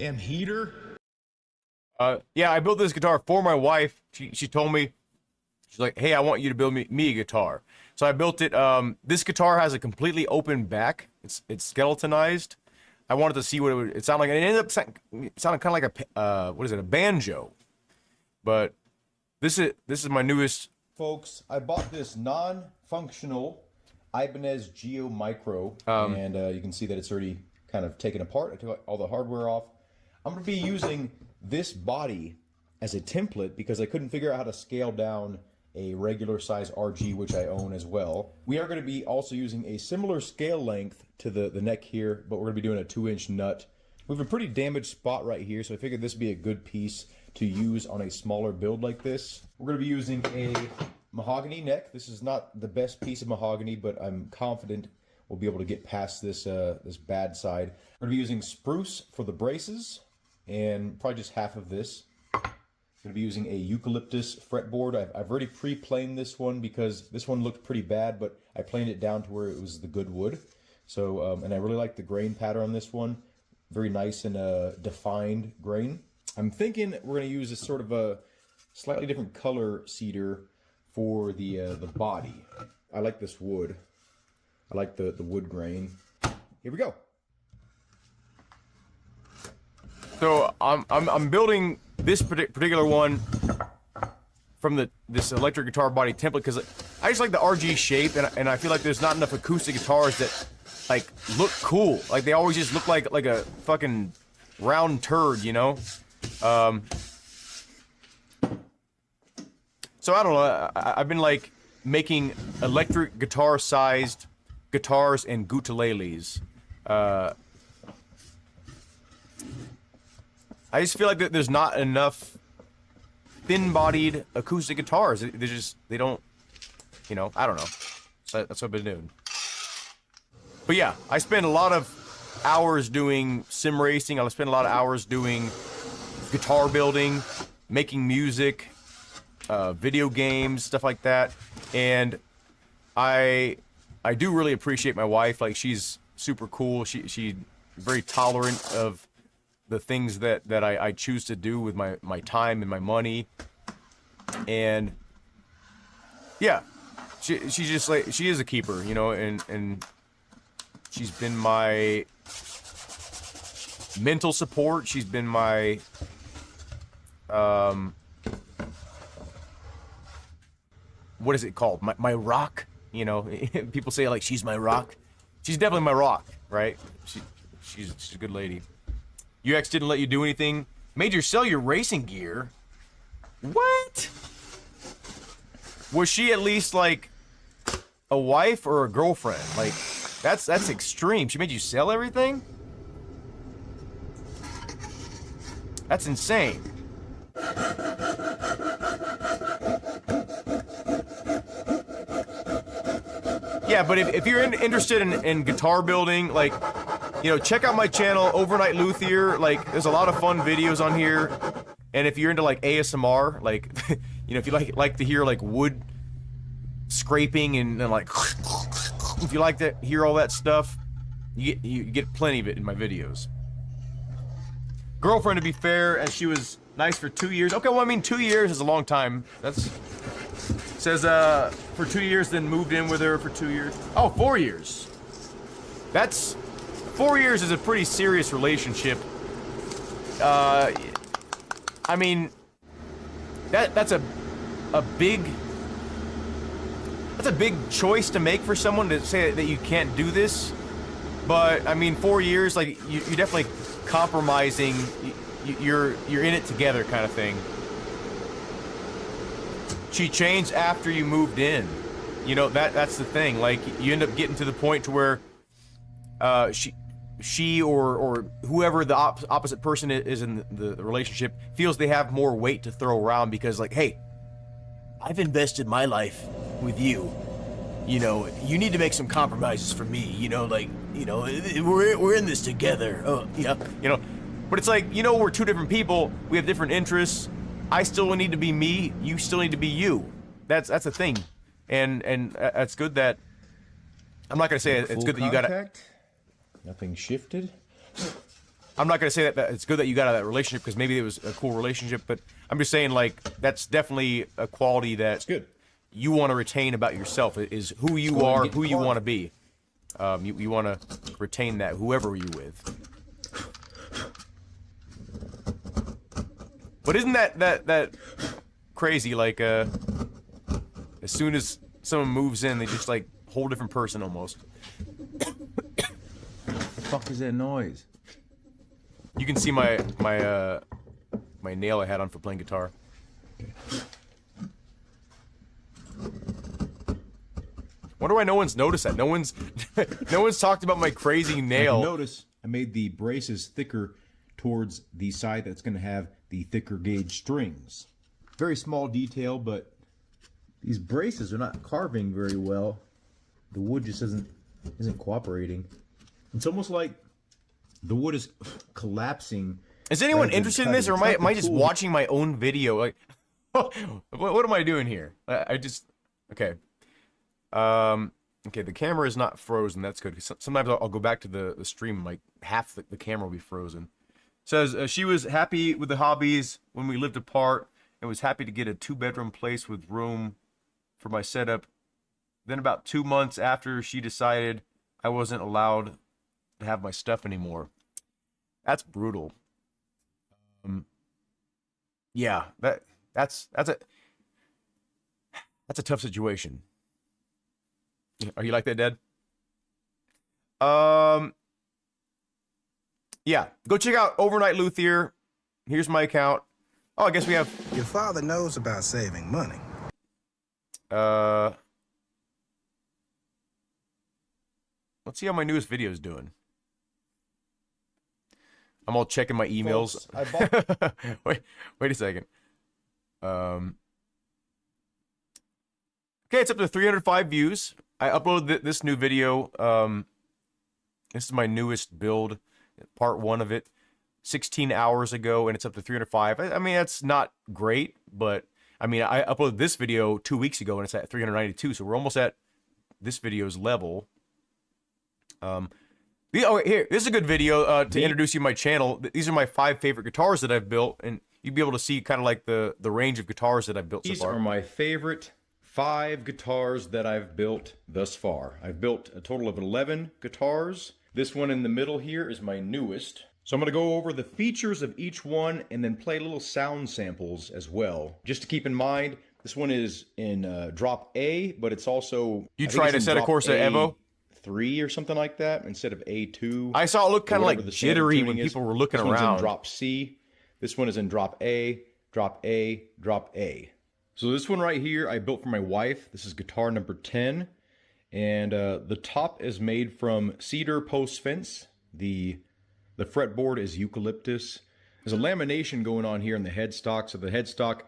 Damn heater. Yeah, I built this guitar for my wife. She told me, she's like, hey, I want you to build me a guitar. So I built it. This guitar has a completely open back. It's skeletonized. I wanted to see what it sounded like. And it ended up sounding kind of like a, what is it, a banjo. But this is my newest. Folks, I bought this non-functional Ibanez Geo Micro, and you can see that it's already kind of taken apart. I took all the hardware off. I'm going to be using this body as a template because I couldn't figure out how to scale down a regular size RG, which I own as well. We are going to be also using a similar scale length to the neck here, but we're going to be doing a 2-inch nut. We have a pretty damaged spot right here, so I figured this would be a good piece to use on a smaller build like this. We're going to be using a mahogany neck. This is not the best piece of mahogany, but I'm confident we'll be able to get past this this bad side. We're going to be using spruce for the braces, and probably just half of this. I'm going to be using a eucalyptus fretboard. I've already pre-planed this one because this one looked pretty bad, but I planed it down to where it was the good wood. So, and I really like the grain pattern on this one. Very nice and defined grain. I'm thinking we're going to use a sort of a slightly different color cedar for the body. I like this wood. I like the wood grain. Here we go. So I'm building this particular one from this electric guitar body template because I just like the RG shape, and I feel like there's not enough acoustic guitars that like look cool. Like they always just look like a fucking round turd, you know. So I don't know. I've been like making electric guitar sized guitars and gutileles. I just feel like there's not enough thin-bodied acoustic guitars. They don't, you know, I don't know. So that's what I've been doing. But yeah, I spend a lot of hours doing sim racing. I spend a lot of hours doing guitar building, making music, video games, stuff like that. And I do really appreciate my wife. Like, she's super cool. She's very tolerant of the things that I choose to do with my time and my money. And yeah, she's just like, she is a keeper, you know, and she's been my mental support. She's been my what is it called? My rock, you know. People say like she's my rock. She's definitely my rock, right? She's a good lady. UX didn't let you do anything. Made you sell your racing gear. What? Was she at least like a wife or a girlfriend? Like, that's extreme. She made you sell everything? That's insane. Yeah, but if you're interested in guitar building, like, you know, check out my channel, Overnight Luthier. Like, there's a lot of fun videos on here. And if you're into like ASMR, like, you know, if you like to hear like wood scraping and like, if you like to hear all that stuff, you get plenty of it in my videos. Girlfriend, to be fair, as she was nice for 2 years. Okay, well, I mean, 2 years is a long time. That's says for 2 years, then moved in with her for 2 years. Oh, 4 years. That's 4 years is a pretty serious relationship. I mean, that's a big choice to make for someone to say that you can't do this. But I mean, 4 years, like you're definitely compromising. You're in it together, kind of thing. She changed after you moved in. You know, that's the thing. Like, you end up getting to the point to where she or whoever the opposite person is in the relationship feels they have more weight to throw around because, like, hey, I've invested my life with you. You know, you need to make some compromises for me. You know, like, you know, we're in this together. Oh, yeah. You know, but it's like, you know, we're two different people. We have different interests. I still need to be me. You still need to be you. That's a thing, and it's good that I'm not gonna say it's good that you got. Nothing shifted. I'm not gonna say that it's good that you got out of that relationship because maybe it was a cool relationship, but I'm just saying, like, that's definitely a quality that's good. You want to retain about yourself is who you are, who you want to be. You want to retain that, whoever you're with. But isn't that crazy? Like, as soon as someone moves in, they just like whole different person almost. What the fuck is that noise? You can see my nail I had on for playing guitar. Wonder why no one's noticed that. No one's talked about my crazy nail. Notice I made the braces thicker towards the side that's going to have the thicker gauge strings. Very small detail, but these braces are not carving very well. The wood just isn't cooperating. It's almost like the wood is collapsing. Is anyone interested in this, or am I just watching my own video? Like, what am I doing here? I just okay. Okay, the camera is not frozen. That's good. Sometimes I'll go back to the stream, like half the camera will be frozen. Says she was happy with the hobbies when we lived apart and was happy to get a 2-bedroom place with room for my setup. Then about 2 months after, she decided I wasn't allowed to have my stuff anymore. That's brutal. yeah, that's a tough situation. Are you like that, Dad? Yeah, go check out Overnight Luthier. Here's my account. Oh, I guess we have. Your father knows about saving money. Let's see how my newest video is doing. I'm all checking my emails. Folks, wait a second. Okay, it's up to 305 views. I uploaded this new video. This is my newest build, part 1 of it, 16 hours ago, and it's up to 305. I mean, that's not great, but I mean, I uploaded this video 2 weeks ago, and it's at 392, so we're almost at this video's level. Here, this is a good video to introduce you to my channel. These are my 5 favorite guitars that I've built, and you'd be able to see kind of like the range of guitars that I've built so These far. are my favorite 5 guitars that I've built thus far. I've built a total of 11 guitars. This one in the middle here is my newest. So I'm going to go over the features of each one and then play little sound samples as well. Just to keep in mind, this one is in drop A, but it's also... You tried Assetto Corsa EVO? 3 or something like that instead of A2. I saw it look kind of whatever like the standard jittery when tuning is. people were looking This one's around. in drop C. This one is in drop A, drop A, drop A. So this one right here I built for my wife. This is guitar number 10. And the top is made from cedar post fence. The fretboard is eucalyptus. There's a lamination going on here in the headstock. So the headstock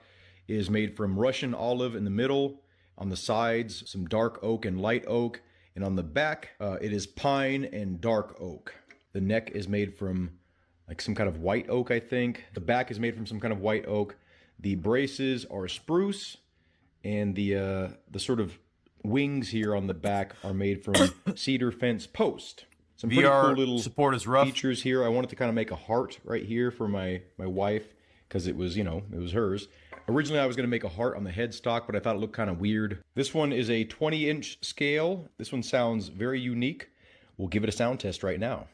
is made from Russian olive in the middle. On the sides, some dark oak and light oak. And on the back, it is pine and dark oak. The neck is made from like some kind of white oak, I think. The back is made from some kind of white oak. The braces are spruce. And the sort of wings here on the back are made from cedar fence post. Some pretty VR cool little support is rough. features here. I wanted to kind of make a heart right here for my wife because it was, you know, it was hers. Originally, I was going to make a heart on the headstock, but I thought it looked kind of weird. This one is a 20-inch scale. This one sounds very unique. We'll give it a sound test right now.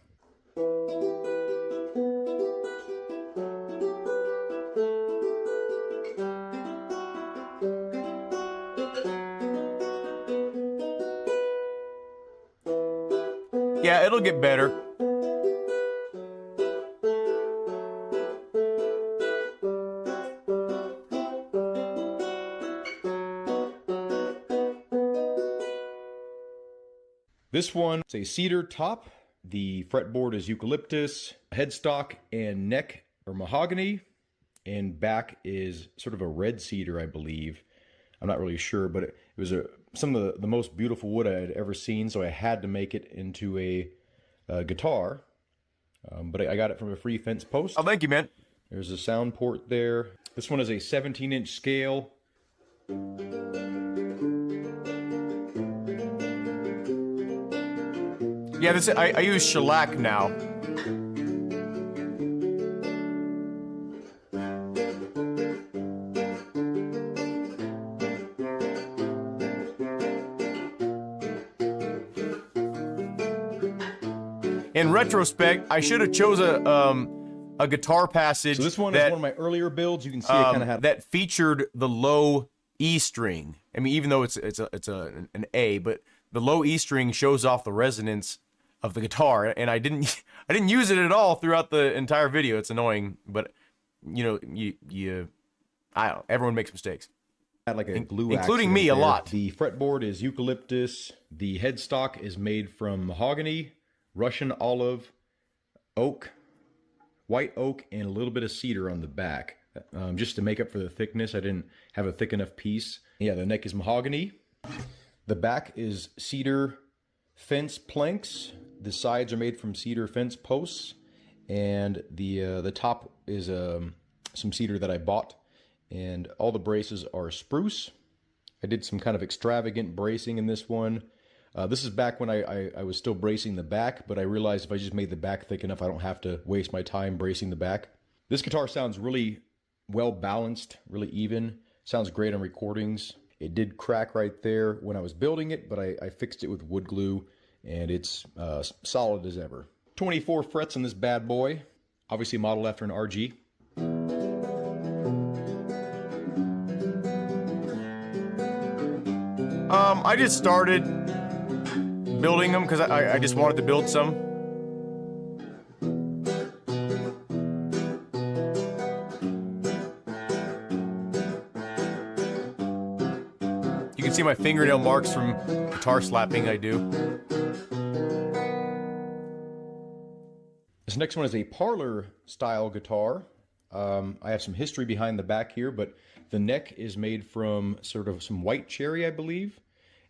Yeah, it'll get better. This one, it's a cedar top. The fretboard is eucalyptus. Headstock and neck are mahogany. And back is sort of a red cedar, I believe. I'm not really sure, but it was some of the most beautiful wood I had ever seen, so I had to make it into a guitar. But I got it from a free fence post. Oh, thank you, man. There's a sound port there. This one is a 17-inch scale. Yeah, I use shellac now. In retrospect, I should have chose a guitar passage. So this one that, is one of my earlier builds. You can see it kind of had that featured the low E string. I mean, even though it's an A, but the low E string shows off the resonance of the guitar, and I didn't use it at all throughout the entire video. It's annoying, but you know, I don't know, everyone makes mistakes. had like a glue including accident me a there. lot. The fretboard is eucalyptus. The headstock is made from mahogany, Russian olive, oak, white oak, and a little bit of cedar on the back. Just to make up for the thickness, I didn't have a thick enough piece. Yeah, the neck is mahogany. The back is cedar fence planks. The sides are made from cedar fence posts, and the top is some cedar that I bought, and all the braces are spruce. I did some kind of extravagant bracing in this one. This is back when I was still bracing the back, but I realized if I just made the back thick enough, I don't have to waste my time bracing the back. This guitar sounds really well balanced, really even. Sounds great on recordings. It did crack right there when I was building it, but I fixed it with wood glue, and it's solid as ever. 24 frets on this bad boy, obviously modeled after an RG. I just started building them because I just wanted to build some. You can see my fingernail marks from guitar slapping I do. This next one is a parlor style guitar. I have some history behind the back here, but the neck is made from sort of some white cherry, I believe.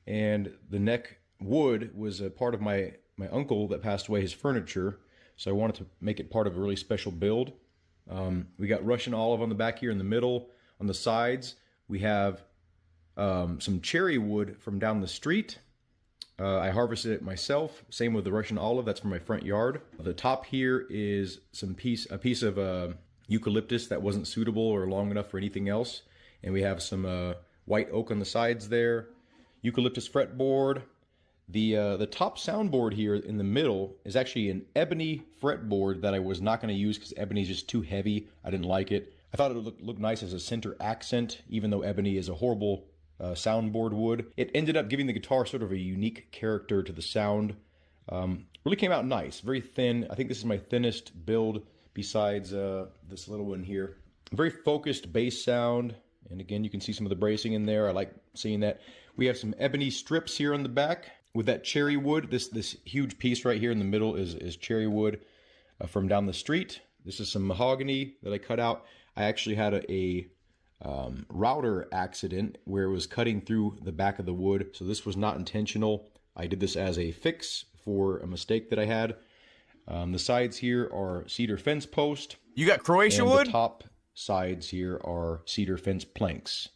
And the neck wood was a part of my uncle that passed away, his furniture. So I wanted to make it part of a really special build. We got Russian olive on the back here in the middle. On the sides, we have some cherry wood from down the street. I harvested it myself. Same with the Russian olive, that's from my front yard. The top here is a piece of eucalyptus that wasn't suitable or long enough for anything else. And we have some white oak on the sides there. Eucalyptus fretboard. The top soundboard here in the middle is actually an ebony fretboard that I was not going to use because ebony is just too heavy. I didn't like it. I thought it would look nice as a center accent, even though ebony is a horrible soundboard wood. It ended up giving the guitar sort of a unique character to the sound. Really came out nice, very thin. I think this is my thinnest build besides this little one here. Very focused bass sound, and again you can see some of the bracing in there. I like seeing that. We have some ebony strips here on the back with that cherry wood. This huge piece right here in the middle is cherry wood from down the street. This is some mahogany that I cut out. I actually had a router accident where it was cutting through the back of the wood, so this was not intentional. I did this as a fix for a mistake that I had. The sides here are cedar fence post. You got Croatia and wood? The top sides here are cedar fence planks.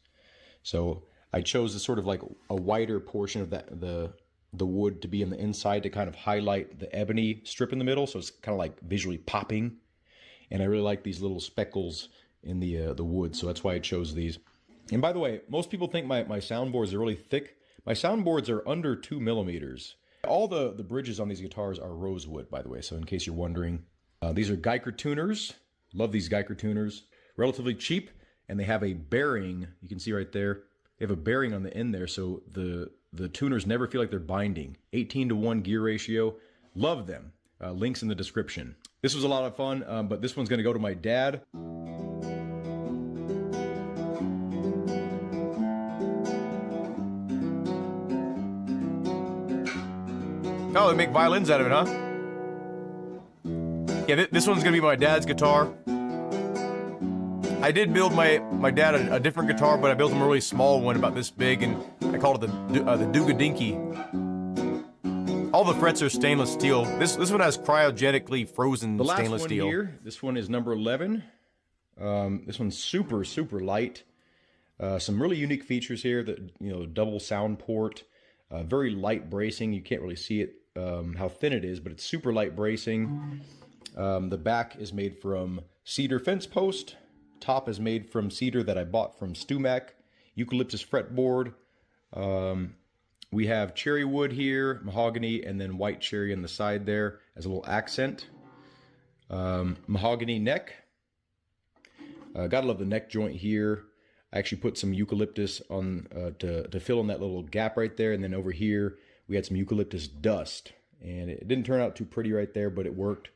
So I chose a sort of like a wider portion of the wood to be on the inside to kind of highlight the ebony strip in the middle, so it's kind of like visually popping. And I really like these little speckles in the wood, so that's why I chose these. And by the way, most people think my soundboards are really thick. My soundboards are under 2 millimeters. All the bridges on these guitars are rosewood, by the way, so in case you're wondering. These are Geiger tuners. Love these Geiger tuners. Relatively cheap, and they have a bearing. You can see right there. They have a bearing on the end there, so the tuners never feel like they're binding. 18:1 gear ratio. Love them. Links in the description. This was a lot of fun, but this one's going to go to my dad. Oh, they make violins out of it, huh? Yeah, this one's gonna be my dad's guitar. I did build my dad a different guitar, but I built him a really small one about this big, and I called it the Dugadinky. All the frets are stainless steel. This one has cryogenically frozen stainless steel. Here, this one is number 11. This one's super light. Some really unique features here. That double sound port, very light bracing. You can't really see it how thin it is, but it's super light bracing. The back is made from cedar fence post. Top is made from cedar that I bought from Stumac. Eucalyptus fretboard. We have cherry wood here, mahogany, and then white cherry on the side there as a little accent. Mahogany neck. Gotta love the neck joint here. I actually put some eucalyptus on to fill in that little gap right there, and then over here we had some eucalyptus dust, and it didn't turn out too pretty right there, but it worked.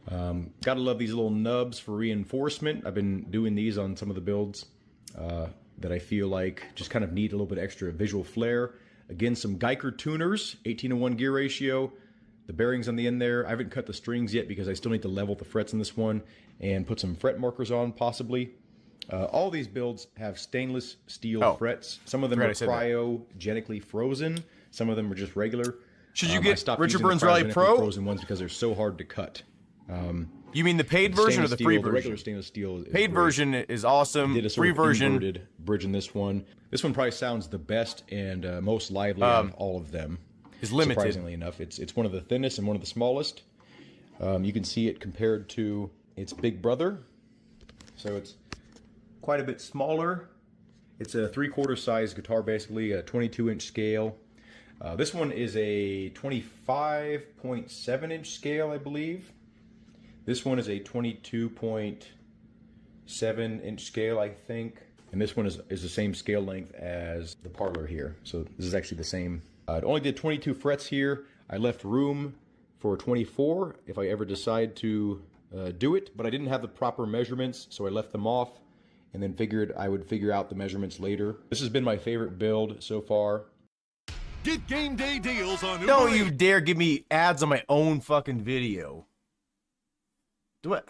Gotta love these little nubs for reinforcement. I've been doing these on some of the builds that I feel like just kind of need a little bit extra visual flair. Again, some Geiger tuners, 18:1 gear ratio. The bearings on the end there. I haven't cut the strings yet because I still need to level the frets in this one and put some fret markers on possibly. All these builds have stainless steel frets. Some of them are cryogenically frozen. Some of them are just regular. Should you get Richard Burns Rally Pro? Frozen ones because they're so hard to cut. You mean the paid version or the free version? The regular stainless steel is paid version is awesome. Did a sort free of version inverted bridge in this one. This one probably sounds the best and most lively of all of them. Is limited. Surprisingly enough, it's one of the thinnest and one of the smallest. You can see it compared to its big brother. So it's quite a bit smaller. It's a 3/4 size guitar, basically a 22-inch scale. This one is a 25.7-inch scale, I believe. This one is a 22.7-inch scale, I think. And this one is the same scale length as the Parlor here. So this is actually the same. It only did 22 frets here. I left room for 24 if I ever decide to do it, but I didn't have the proper measurements, so I left them off and then figured I would figure out the measurements later. This has been my favorite build so far. Get game day deals on Don't you dare give me ads on my own fucking video. Do it.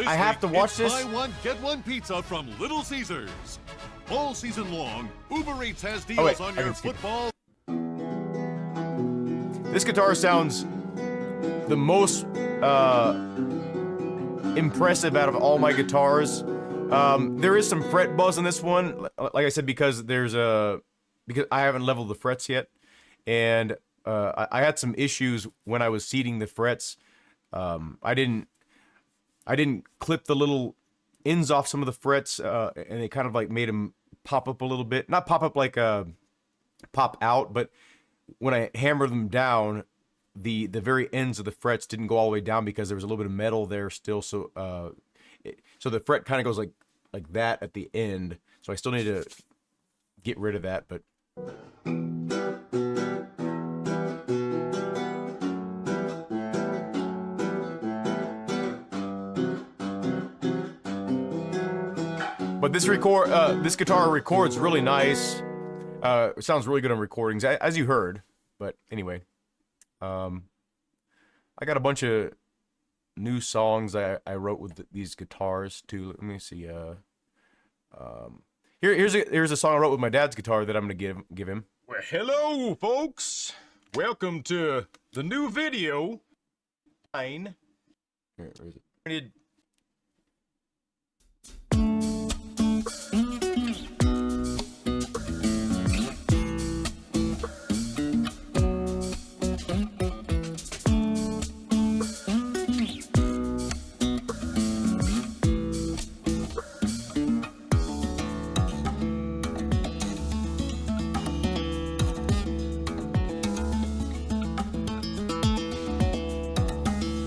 I have to watch this? Buy one, get one pizza from Little Caesars. All season long, Uber Eats has deals wait, on I your can skip it. football. This guitar sounds the most impressive out of all my guitars. There is some fret buzz in this one, like I said, because I haven't leveled the frets yet, and I had some issues when I was seating the frets. I didn't clip the little ends off some of the frets, and it kind of like made them pop up a little bit. Not pop up like pop out, but when I hammered them down, the very ends of the frets didn't go all the way down because there was a little bit of metal there still. So so the fret kind of goes like that at the end. So I still need to get rid of that, but. But this guitar records really nice. It sounds really good on recordings, as you heard. But anyway, I got a bunch of new songs I wrote with these guitars too. Let me see. Here's a song I wrote with my dad's guitar that I'm gonna give him. Well, hello, folks. Welcome to the new video. Fine. Where is it?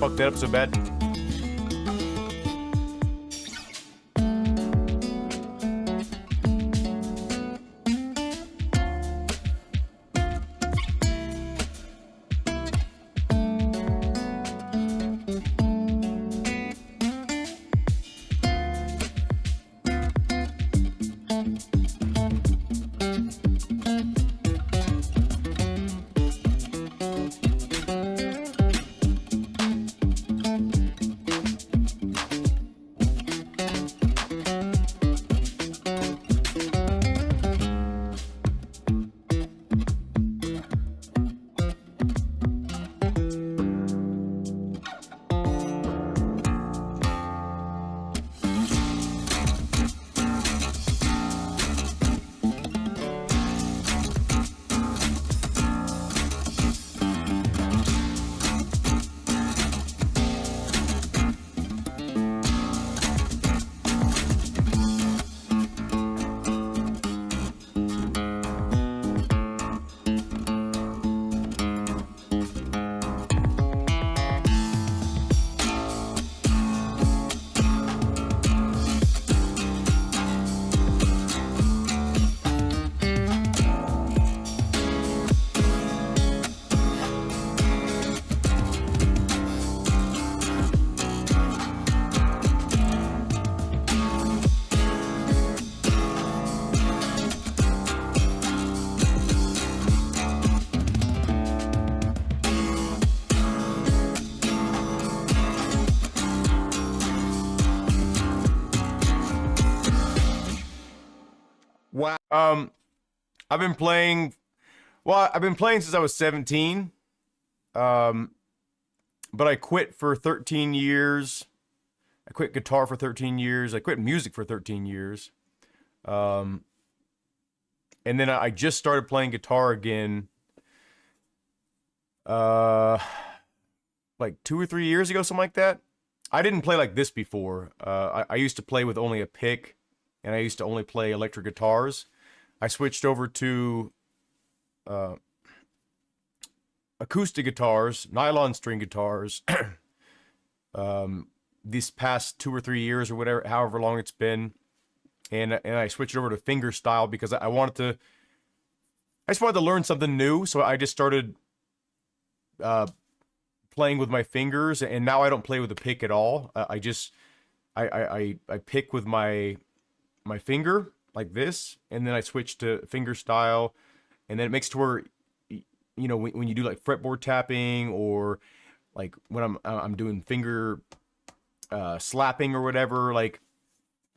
Fucked that up so bad. Wow. I've been playing since I was 17. But I quit for 13 years. I quit guitar for 13 years. I quit music for 13 years. And then I just started playing guitar again like 2 or 3 years ago, something like that. I didn't play like this before. I used to play with only a pick, and I used to only play electric guitars. I switched over to acoustic guitars, nylon string guitars, these past 2 or 3 years or whatever, however long it's been. and I switched over to finger style because I just wanted to learn something new. So I just started playing with my fingers, and now I don't play with a pick at all. I pick with my finger like this, and then I switch to finger style, and then it makes it to where, you know, when you do like fretboard tapping, or like when I'm doing finger slapping or whatever, like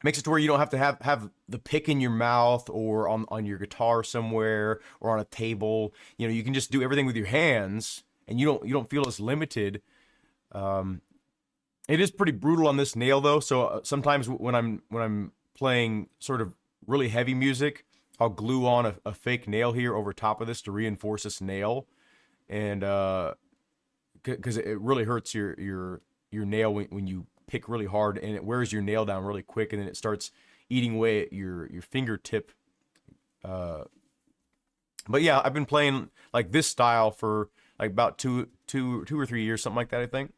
makes it to where you don't have to have the pick in your mouth or on your guitar somewhere or on a table. You know, you can just do everything with your hands, and you don't feel as limited. It is pretty brutal on this nail though. So sometimes when I'm playing sort of really heavy music, I'll glue on a fake nail here over top of this to reinforce this nail, and because it really hurts your nail when you pick really hard, and it wears your nail down really quick, and then it starts eating away at your fingertip. But yeah, I've been playing like this style for like about two or 3 years, something like that, I think.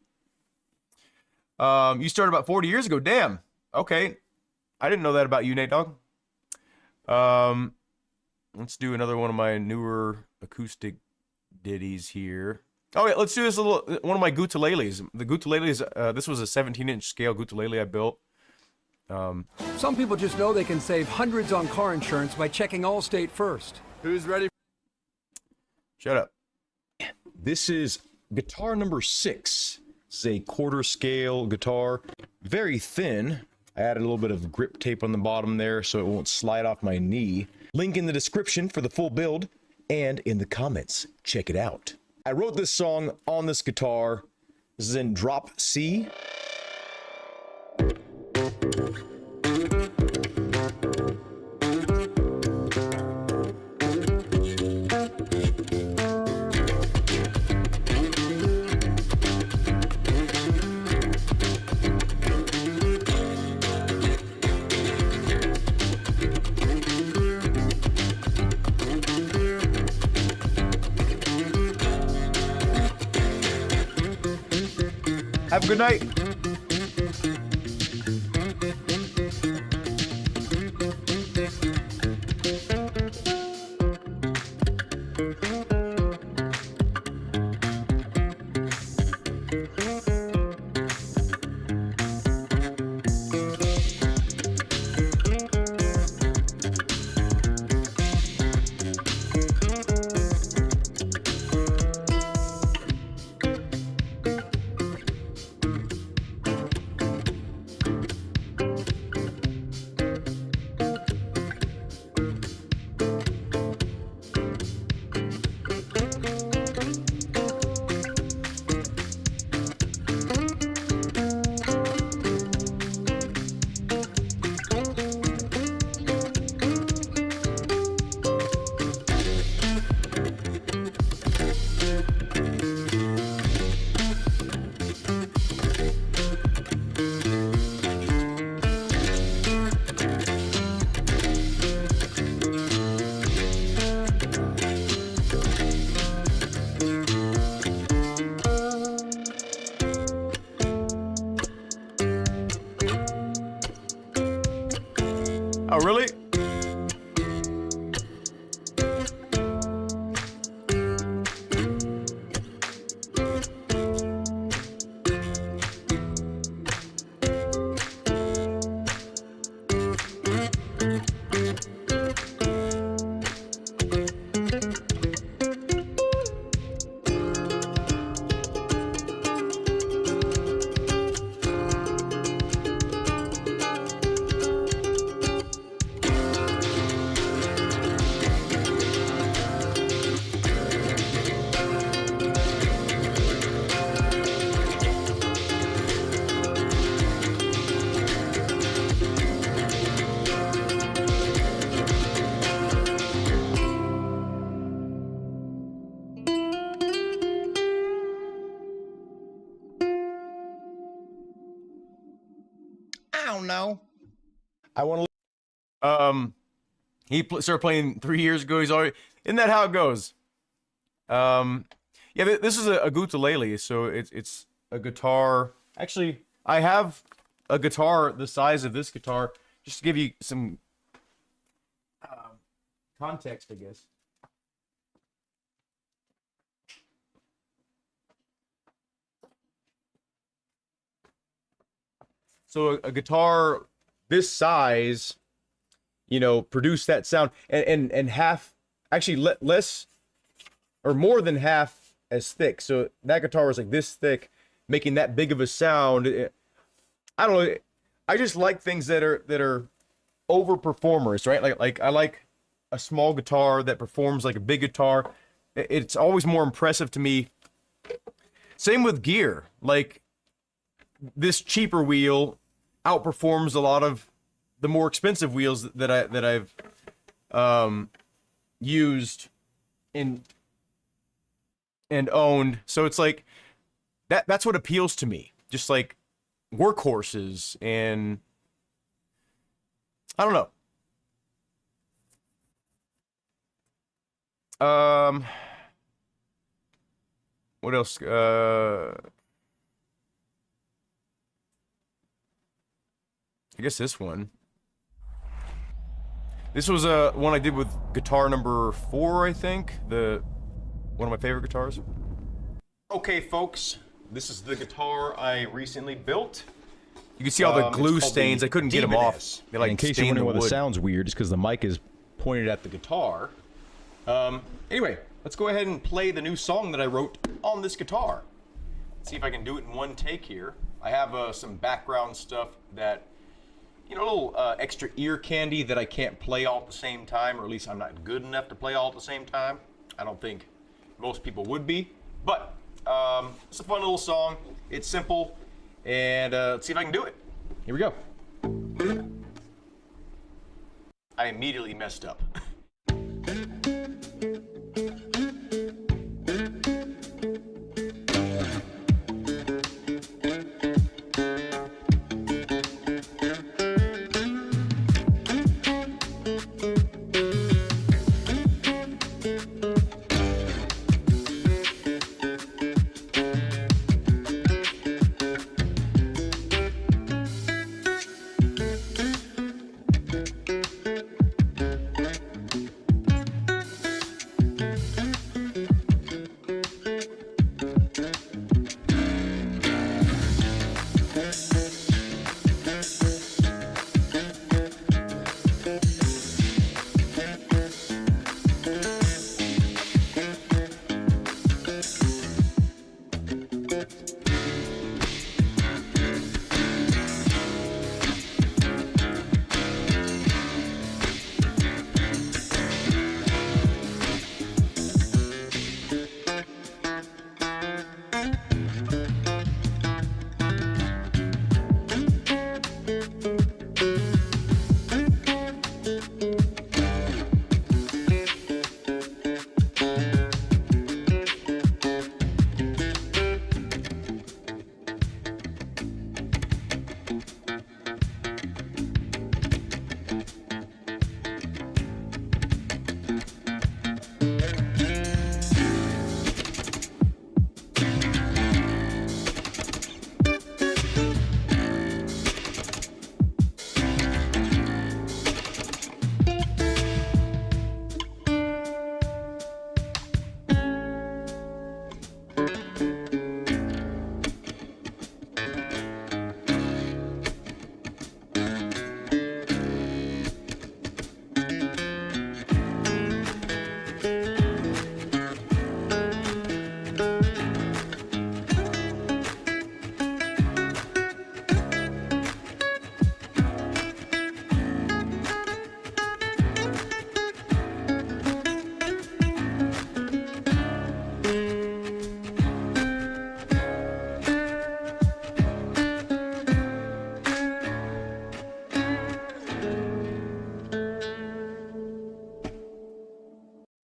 You started about 40 years ago. Damn. Okay. I didn't know that about you, Nate Dogg. Let's do another one of my newer acoustic ditties here. Oh, yeah, let's do this one of my gutileles. The gutileles, this was a 17-inch scale gutilele I built. Some people just know they can save hundreds on car insurance by checking Allstate first. Who's ready? Shut up. This is guitar number 6. This is a quarter scale guitar, very thin. I added a little bit of grip tape on the bottom there so it won't slide off my knee. Link in the description for the full build, and in the comments, check it out. I wrote this song on this guitar. This is in drop C. Have a good night. Oh, really? I don't know. I want to. He started playing 3 years ago. He's already. Isn't that how it goes? Yeah. This is a gutilele, so it's a guitar. Actually, I have a guitar the size of this guitar, just to give you some context, I guess. So a guitar this size, you know, produce that sound, and half, actually less or more than half as thick. So that guitar was like this thick, making that big of a sound. I don't know. I just like things that are over performers, right? Like I like a small guitar that performs like a big guitar. It's always more impressive to me. Same with gear. Like this cheaper wheel outperforms a lot of the more expensive wheels that I've used and owned. So it's like that's what appeals to me. Just like workhorses, and I don't know. What else? I guess this one. This was one I did with guitar number 4, I think. One of my favorite guitars. Okay, folks, this is the guitar I recently built. You can see all the glue stains. I couldn't get them off. They like in case you're stained the wondering why the wood. sound's weird, it's because the mic is pointed at the guitar. Anyway, let's go ahead and play the new song that I wrote on this guitar. See if I can do it in one take here. I have some background stuff that, you know, a little extra ear candy that I can't play all at the same time, or at least I'm not good enough to play all at the same time. I don't think most people would be, but it's a fun little song. It's simple, and let's see if I can do it. Here we go. I immediately messed up.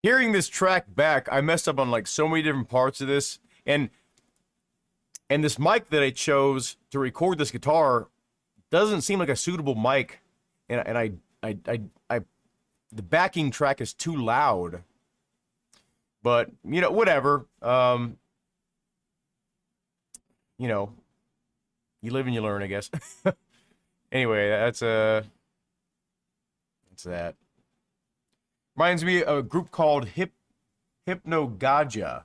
Hearing this track back, I messed up on like so many different parts of this, and this mic that I chose to record this guitar doesn't seem like a suitable mic, and I the backing track is too loud. But you know, whatever. You know, you live and you learn, I guess. Anyway, that's that. Reminds me of a group called Hypnogaja.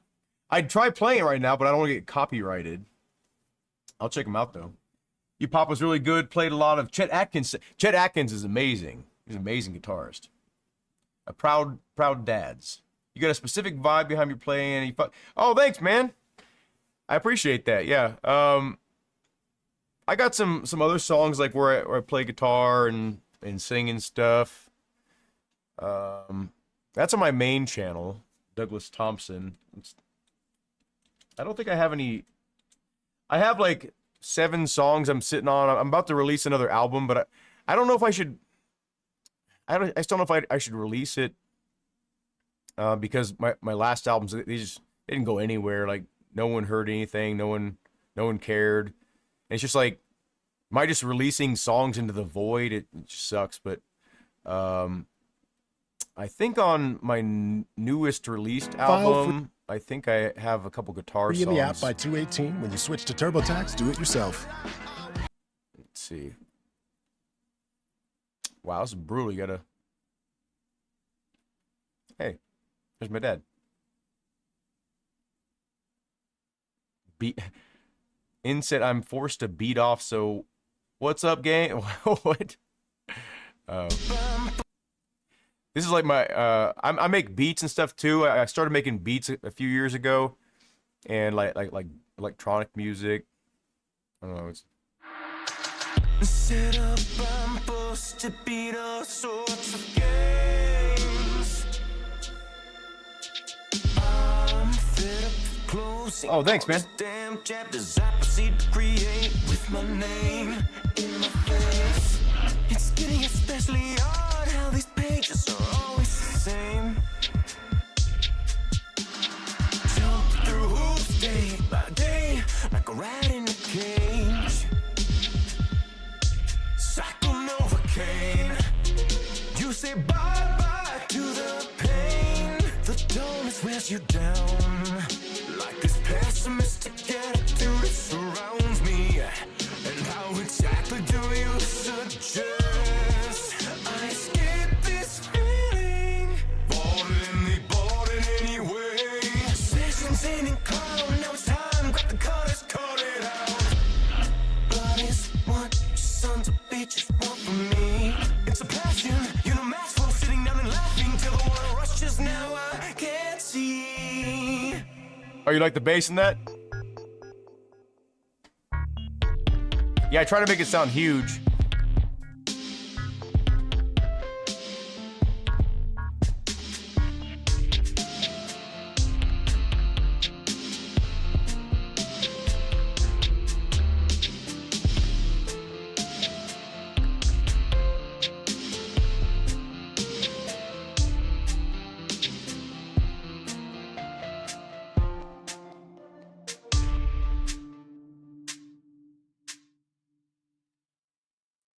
I'd try playing it right now, but I don't want to get copyrighted. I'll check them out though. You Pop was really good. Played a lot of Chet Atkins. Chet Atkins is amazing. He's an amazing guitarist. A proud dads. You got a specific vibe behind your playing. Oh, thanks, man. I appreciate that. Yeah. I got some other songs like where I play guitar and sing and stuff. That's on my main channel, Douglas Thompson. I don't think I have any. I have like 7 songs I'm sitting on. I'm about to release another album, but I don't know if I should. I still don't know if I should release it because my last albums they didn't go anywhere. Like no one heard anything. No one cared. And it's just like, am I just releasing songs into the void? It just sucks. But I think on my newest released album, I think I have a couple guitar Free songs. in the app by 218. When you switch to TurboTax, do it yourself. Let's see. Wow, this is brutal. You gotta. Hey, there's my dad. Inset, I'm forced to beat off, so what's up, gang? What? This is like my, I make beats and stuff too. I started making beats a few years ago, and like electronic music. I don't know. It's. Set up, I'm supposed to beat all sorts of games. I'm fed up closing. Oh, thanks, man. Damn chapters I proceed to create with my name in my face. It's getting especially odd how these pages are always the same. Jump through hoops day by day like a rat in a cage. Cycle Novocaine. You say bye-bye to the pain. The dullness wears you down. Like this pessimistic attitude that surrounds me. And how exactly do you suggest I escape this feeling? Bought it anyway. Sessions ending calm. Now it's time. Grab the cutters, cut it out. Blood is what you sons of bitches want from me. It's a passion, you know, match for sitting down and laughing till the water rushes. Now I can't see. Oh, you like the bass in that? Yeah, I try to make it sound huge.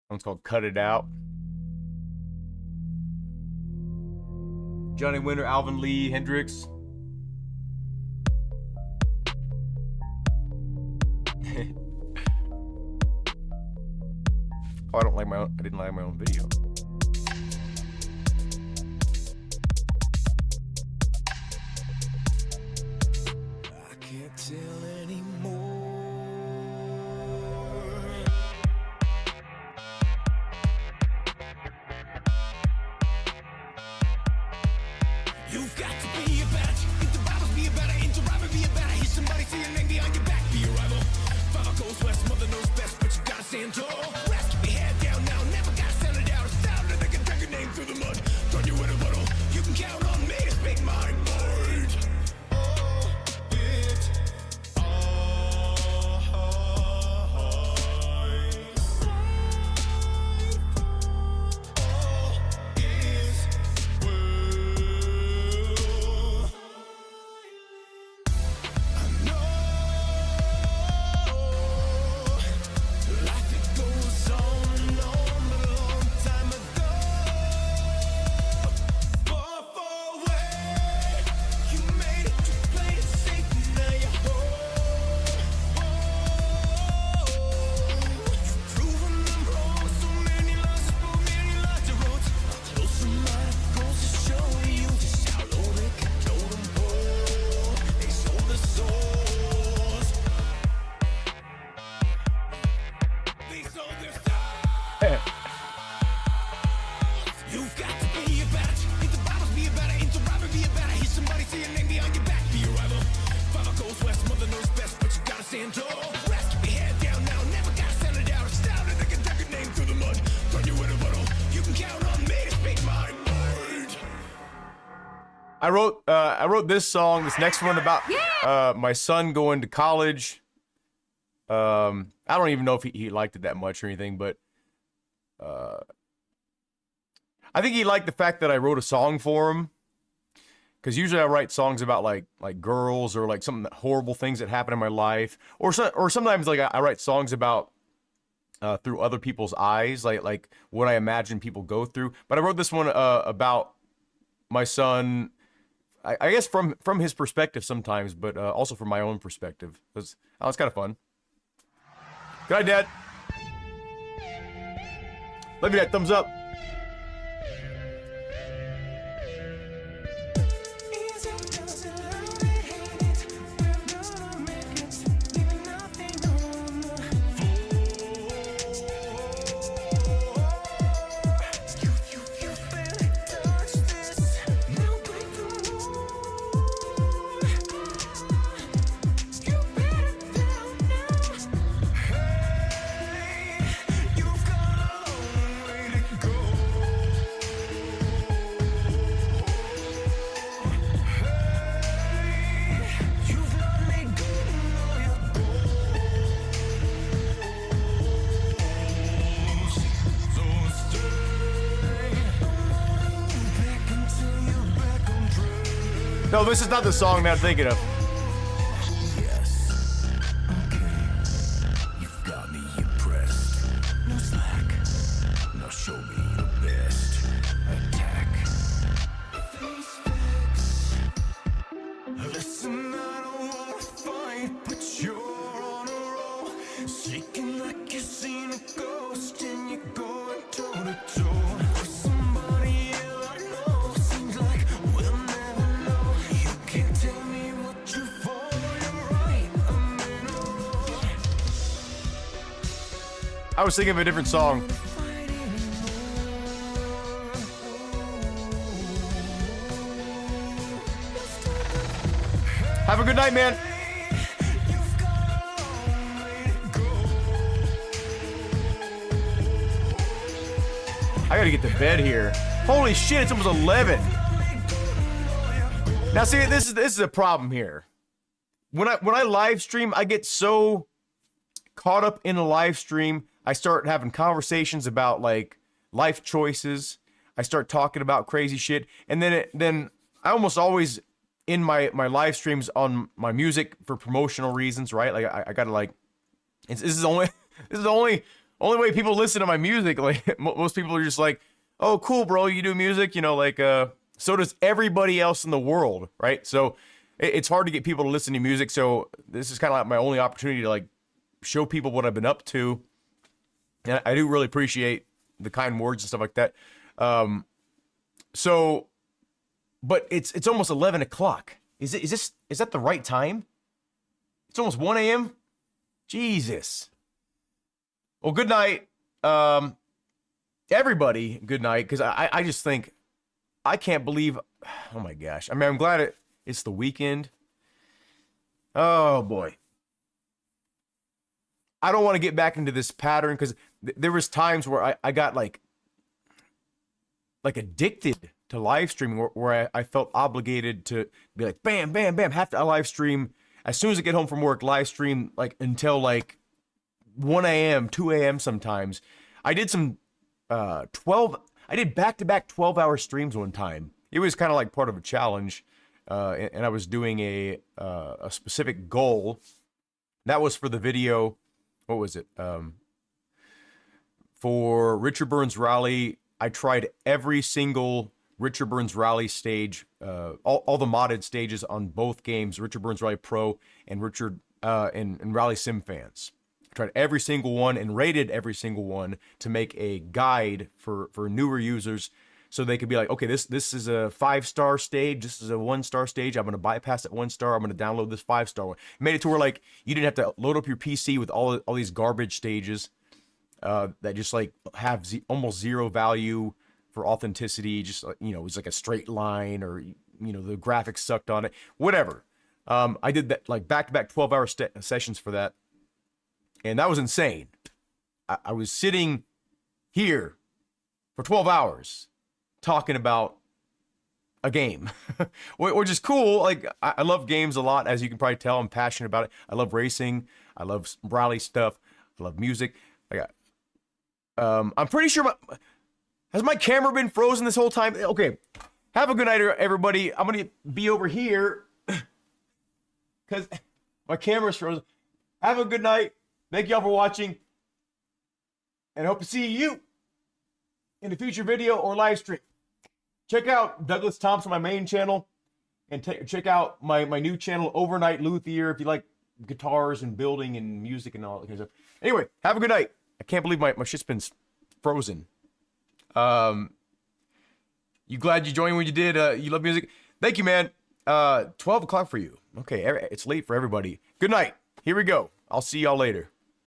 One's called Cut It Out. Johnny Winter, Alvin Lee, Hendrix. Oh, I didn't like my own video. I can't tell anymore. You've got to be a better. If the Bibles be a better, interrupt be a better. Hear somebody say your name behind your back, be a rival. Father goes west, mother knows best, but you gotta stand tall. Rest, keep your head down now, never gotta send it out. It's down, and they can drag your name through the mud. Turn you in a puddle. You can count on me to speak my mind. Oh, it I wrote this song, this next one about my son going to college. I don't even know if he liked it that much or anything, but I think he liked the fact that I wrote a song for him. Because usually I write songs about like girls or like some horrible things that happen in my life, or sometimes like I write songs about through other people's eyes, like what I imagine people go through. But I wrote this one about my son, I guess from his perspective sometimes, but also from my own perspective. It's kind of fun. Good night, Dad. Love you, Dad. Thumbs up. No, this is not the song that I'm thinking of. Yes. Okay. You've got me impressed. No slack. Now show me your best. Attack. Face facts. Listen, I don't wanna fight, but you're on a roll. Shaking like you've seen a ghost, and you're going toe to toe with somebody I know. Seems like we'll never know. You can't tell me what you're for. You're right. I'm in a roll. I was thinking of a different song. Have a good night, man. I gotta get to bed here. Holy shit, it's almost 11. Now see, this is a problem here. When I live stream, I get so caught up in a live stream, I start having conversations about like life choices. I start talking about crazy shit, and then I almost always in my live streams on my music for promotional reasons, right? Like I gotta like, this is the only way people listen to my music. Like most people are just like, oh cool bro, you do music, you know, like so does everybody else in the world, right? So it's hard to get people to listen to music. So this is kind of like my only opportunity to like show people what I've been up to. And I do really appreciate the kind words and stuff like that. So, but it's almost 11 o'clock. Is that the right time? It's almost 1 a.m. Jesus. Well, good night, everybody. Good night, because I just think I can't believe. Oh my gosh. I mean, I'm glad it's the weekend. Oh boy. I don't want to get back into this pattern because there was times where I got like addicted to live streaming where I felt obligated to be like, bam, bam, bam, have to live stream. As soon as I get home from work, live stream like until like 1 a.m., 2 a.m. sometimes. I did some I did back-to-back 12-hour streams one time. It was kind of like part of a challenge, and I was doing a specific goal. That was for the video. What was it? For Richard Burns Rally, I tried every single Richard Burns Rally stage, all the modded stages on both games, Richard Burns Rally Pro and Richard and Rally Sim Fans. I tried every single one and rated every single one to make a guide for newer users, so they could be like, okay, this is a 5-star stage, this is a 1-star stage. I'm gonna bypass that 1-star. I'm gonna download this 5-star one. Made it to where like you didn't have to load up your PC with all these garbage stages that just like have almost zero value for authenticity. Just you know, it's like a straight line, or you know, the graphics sucked on it. Whatever. I did that like back-to-back 12-hour sessions for that, and that was insane. I was sitting here for 12 hours talking about a game, which is cool. Like, I love games a lot, as you can probably tell. I'm passionate about it. I love racing. I love rally stuff. I love music. I'm pretty sure has my camera been frozen this whole time? Okay, have a good night, everybody. I'm gonna be over here because my camera's frozen. Have a good night. Thank y'all for watching, and I hope to see you in a future video or live stream. Check out Douglas Thompson, my main channel, and check out my new channel, Overnight Luthier, if you like guitars and building and music and all that kind of stuff. Anyway, have a good night. I can't believe my shit's been frozen. You glad you joined when you did? You love music? Thank you, man. 12 o'clock for you. Okay, it's late for everybody. Good night. Here we go. I'll see y'all later.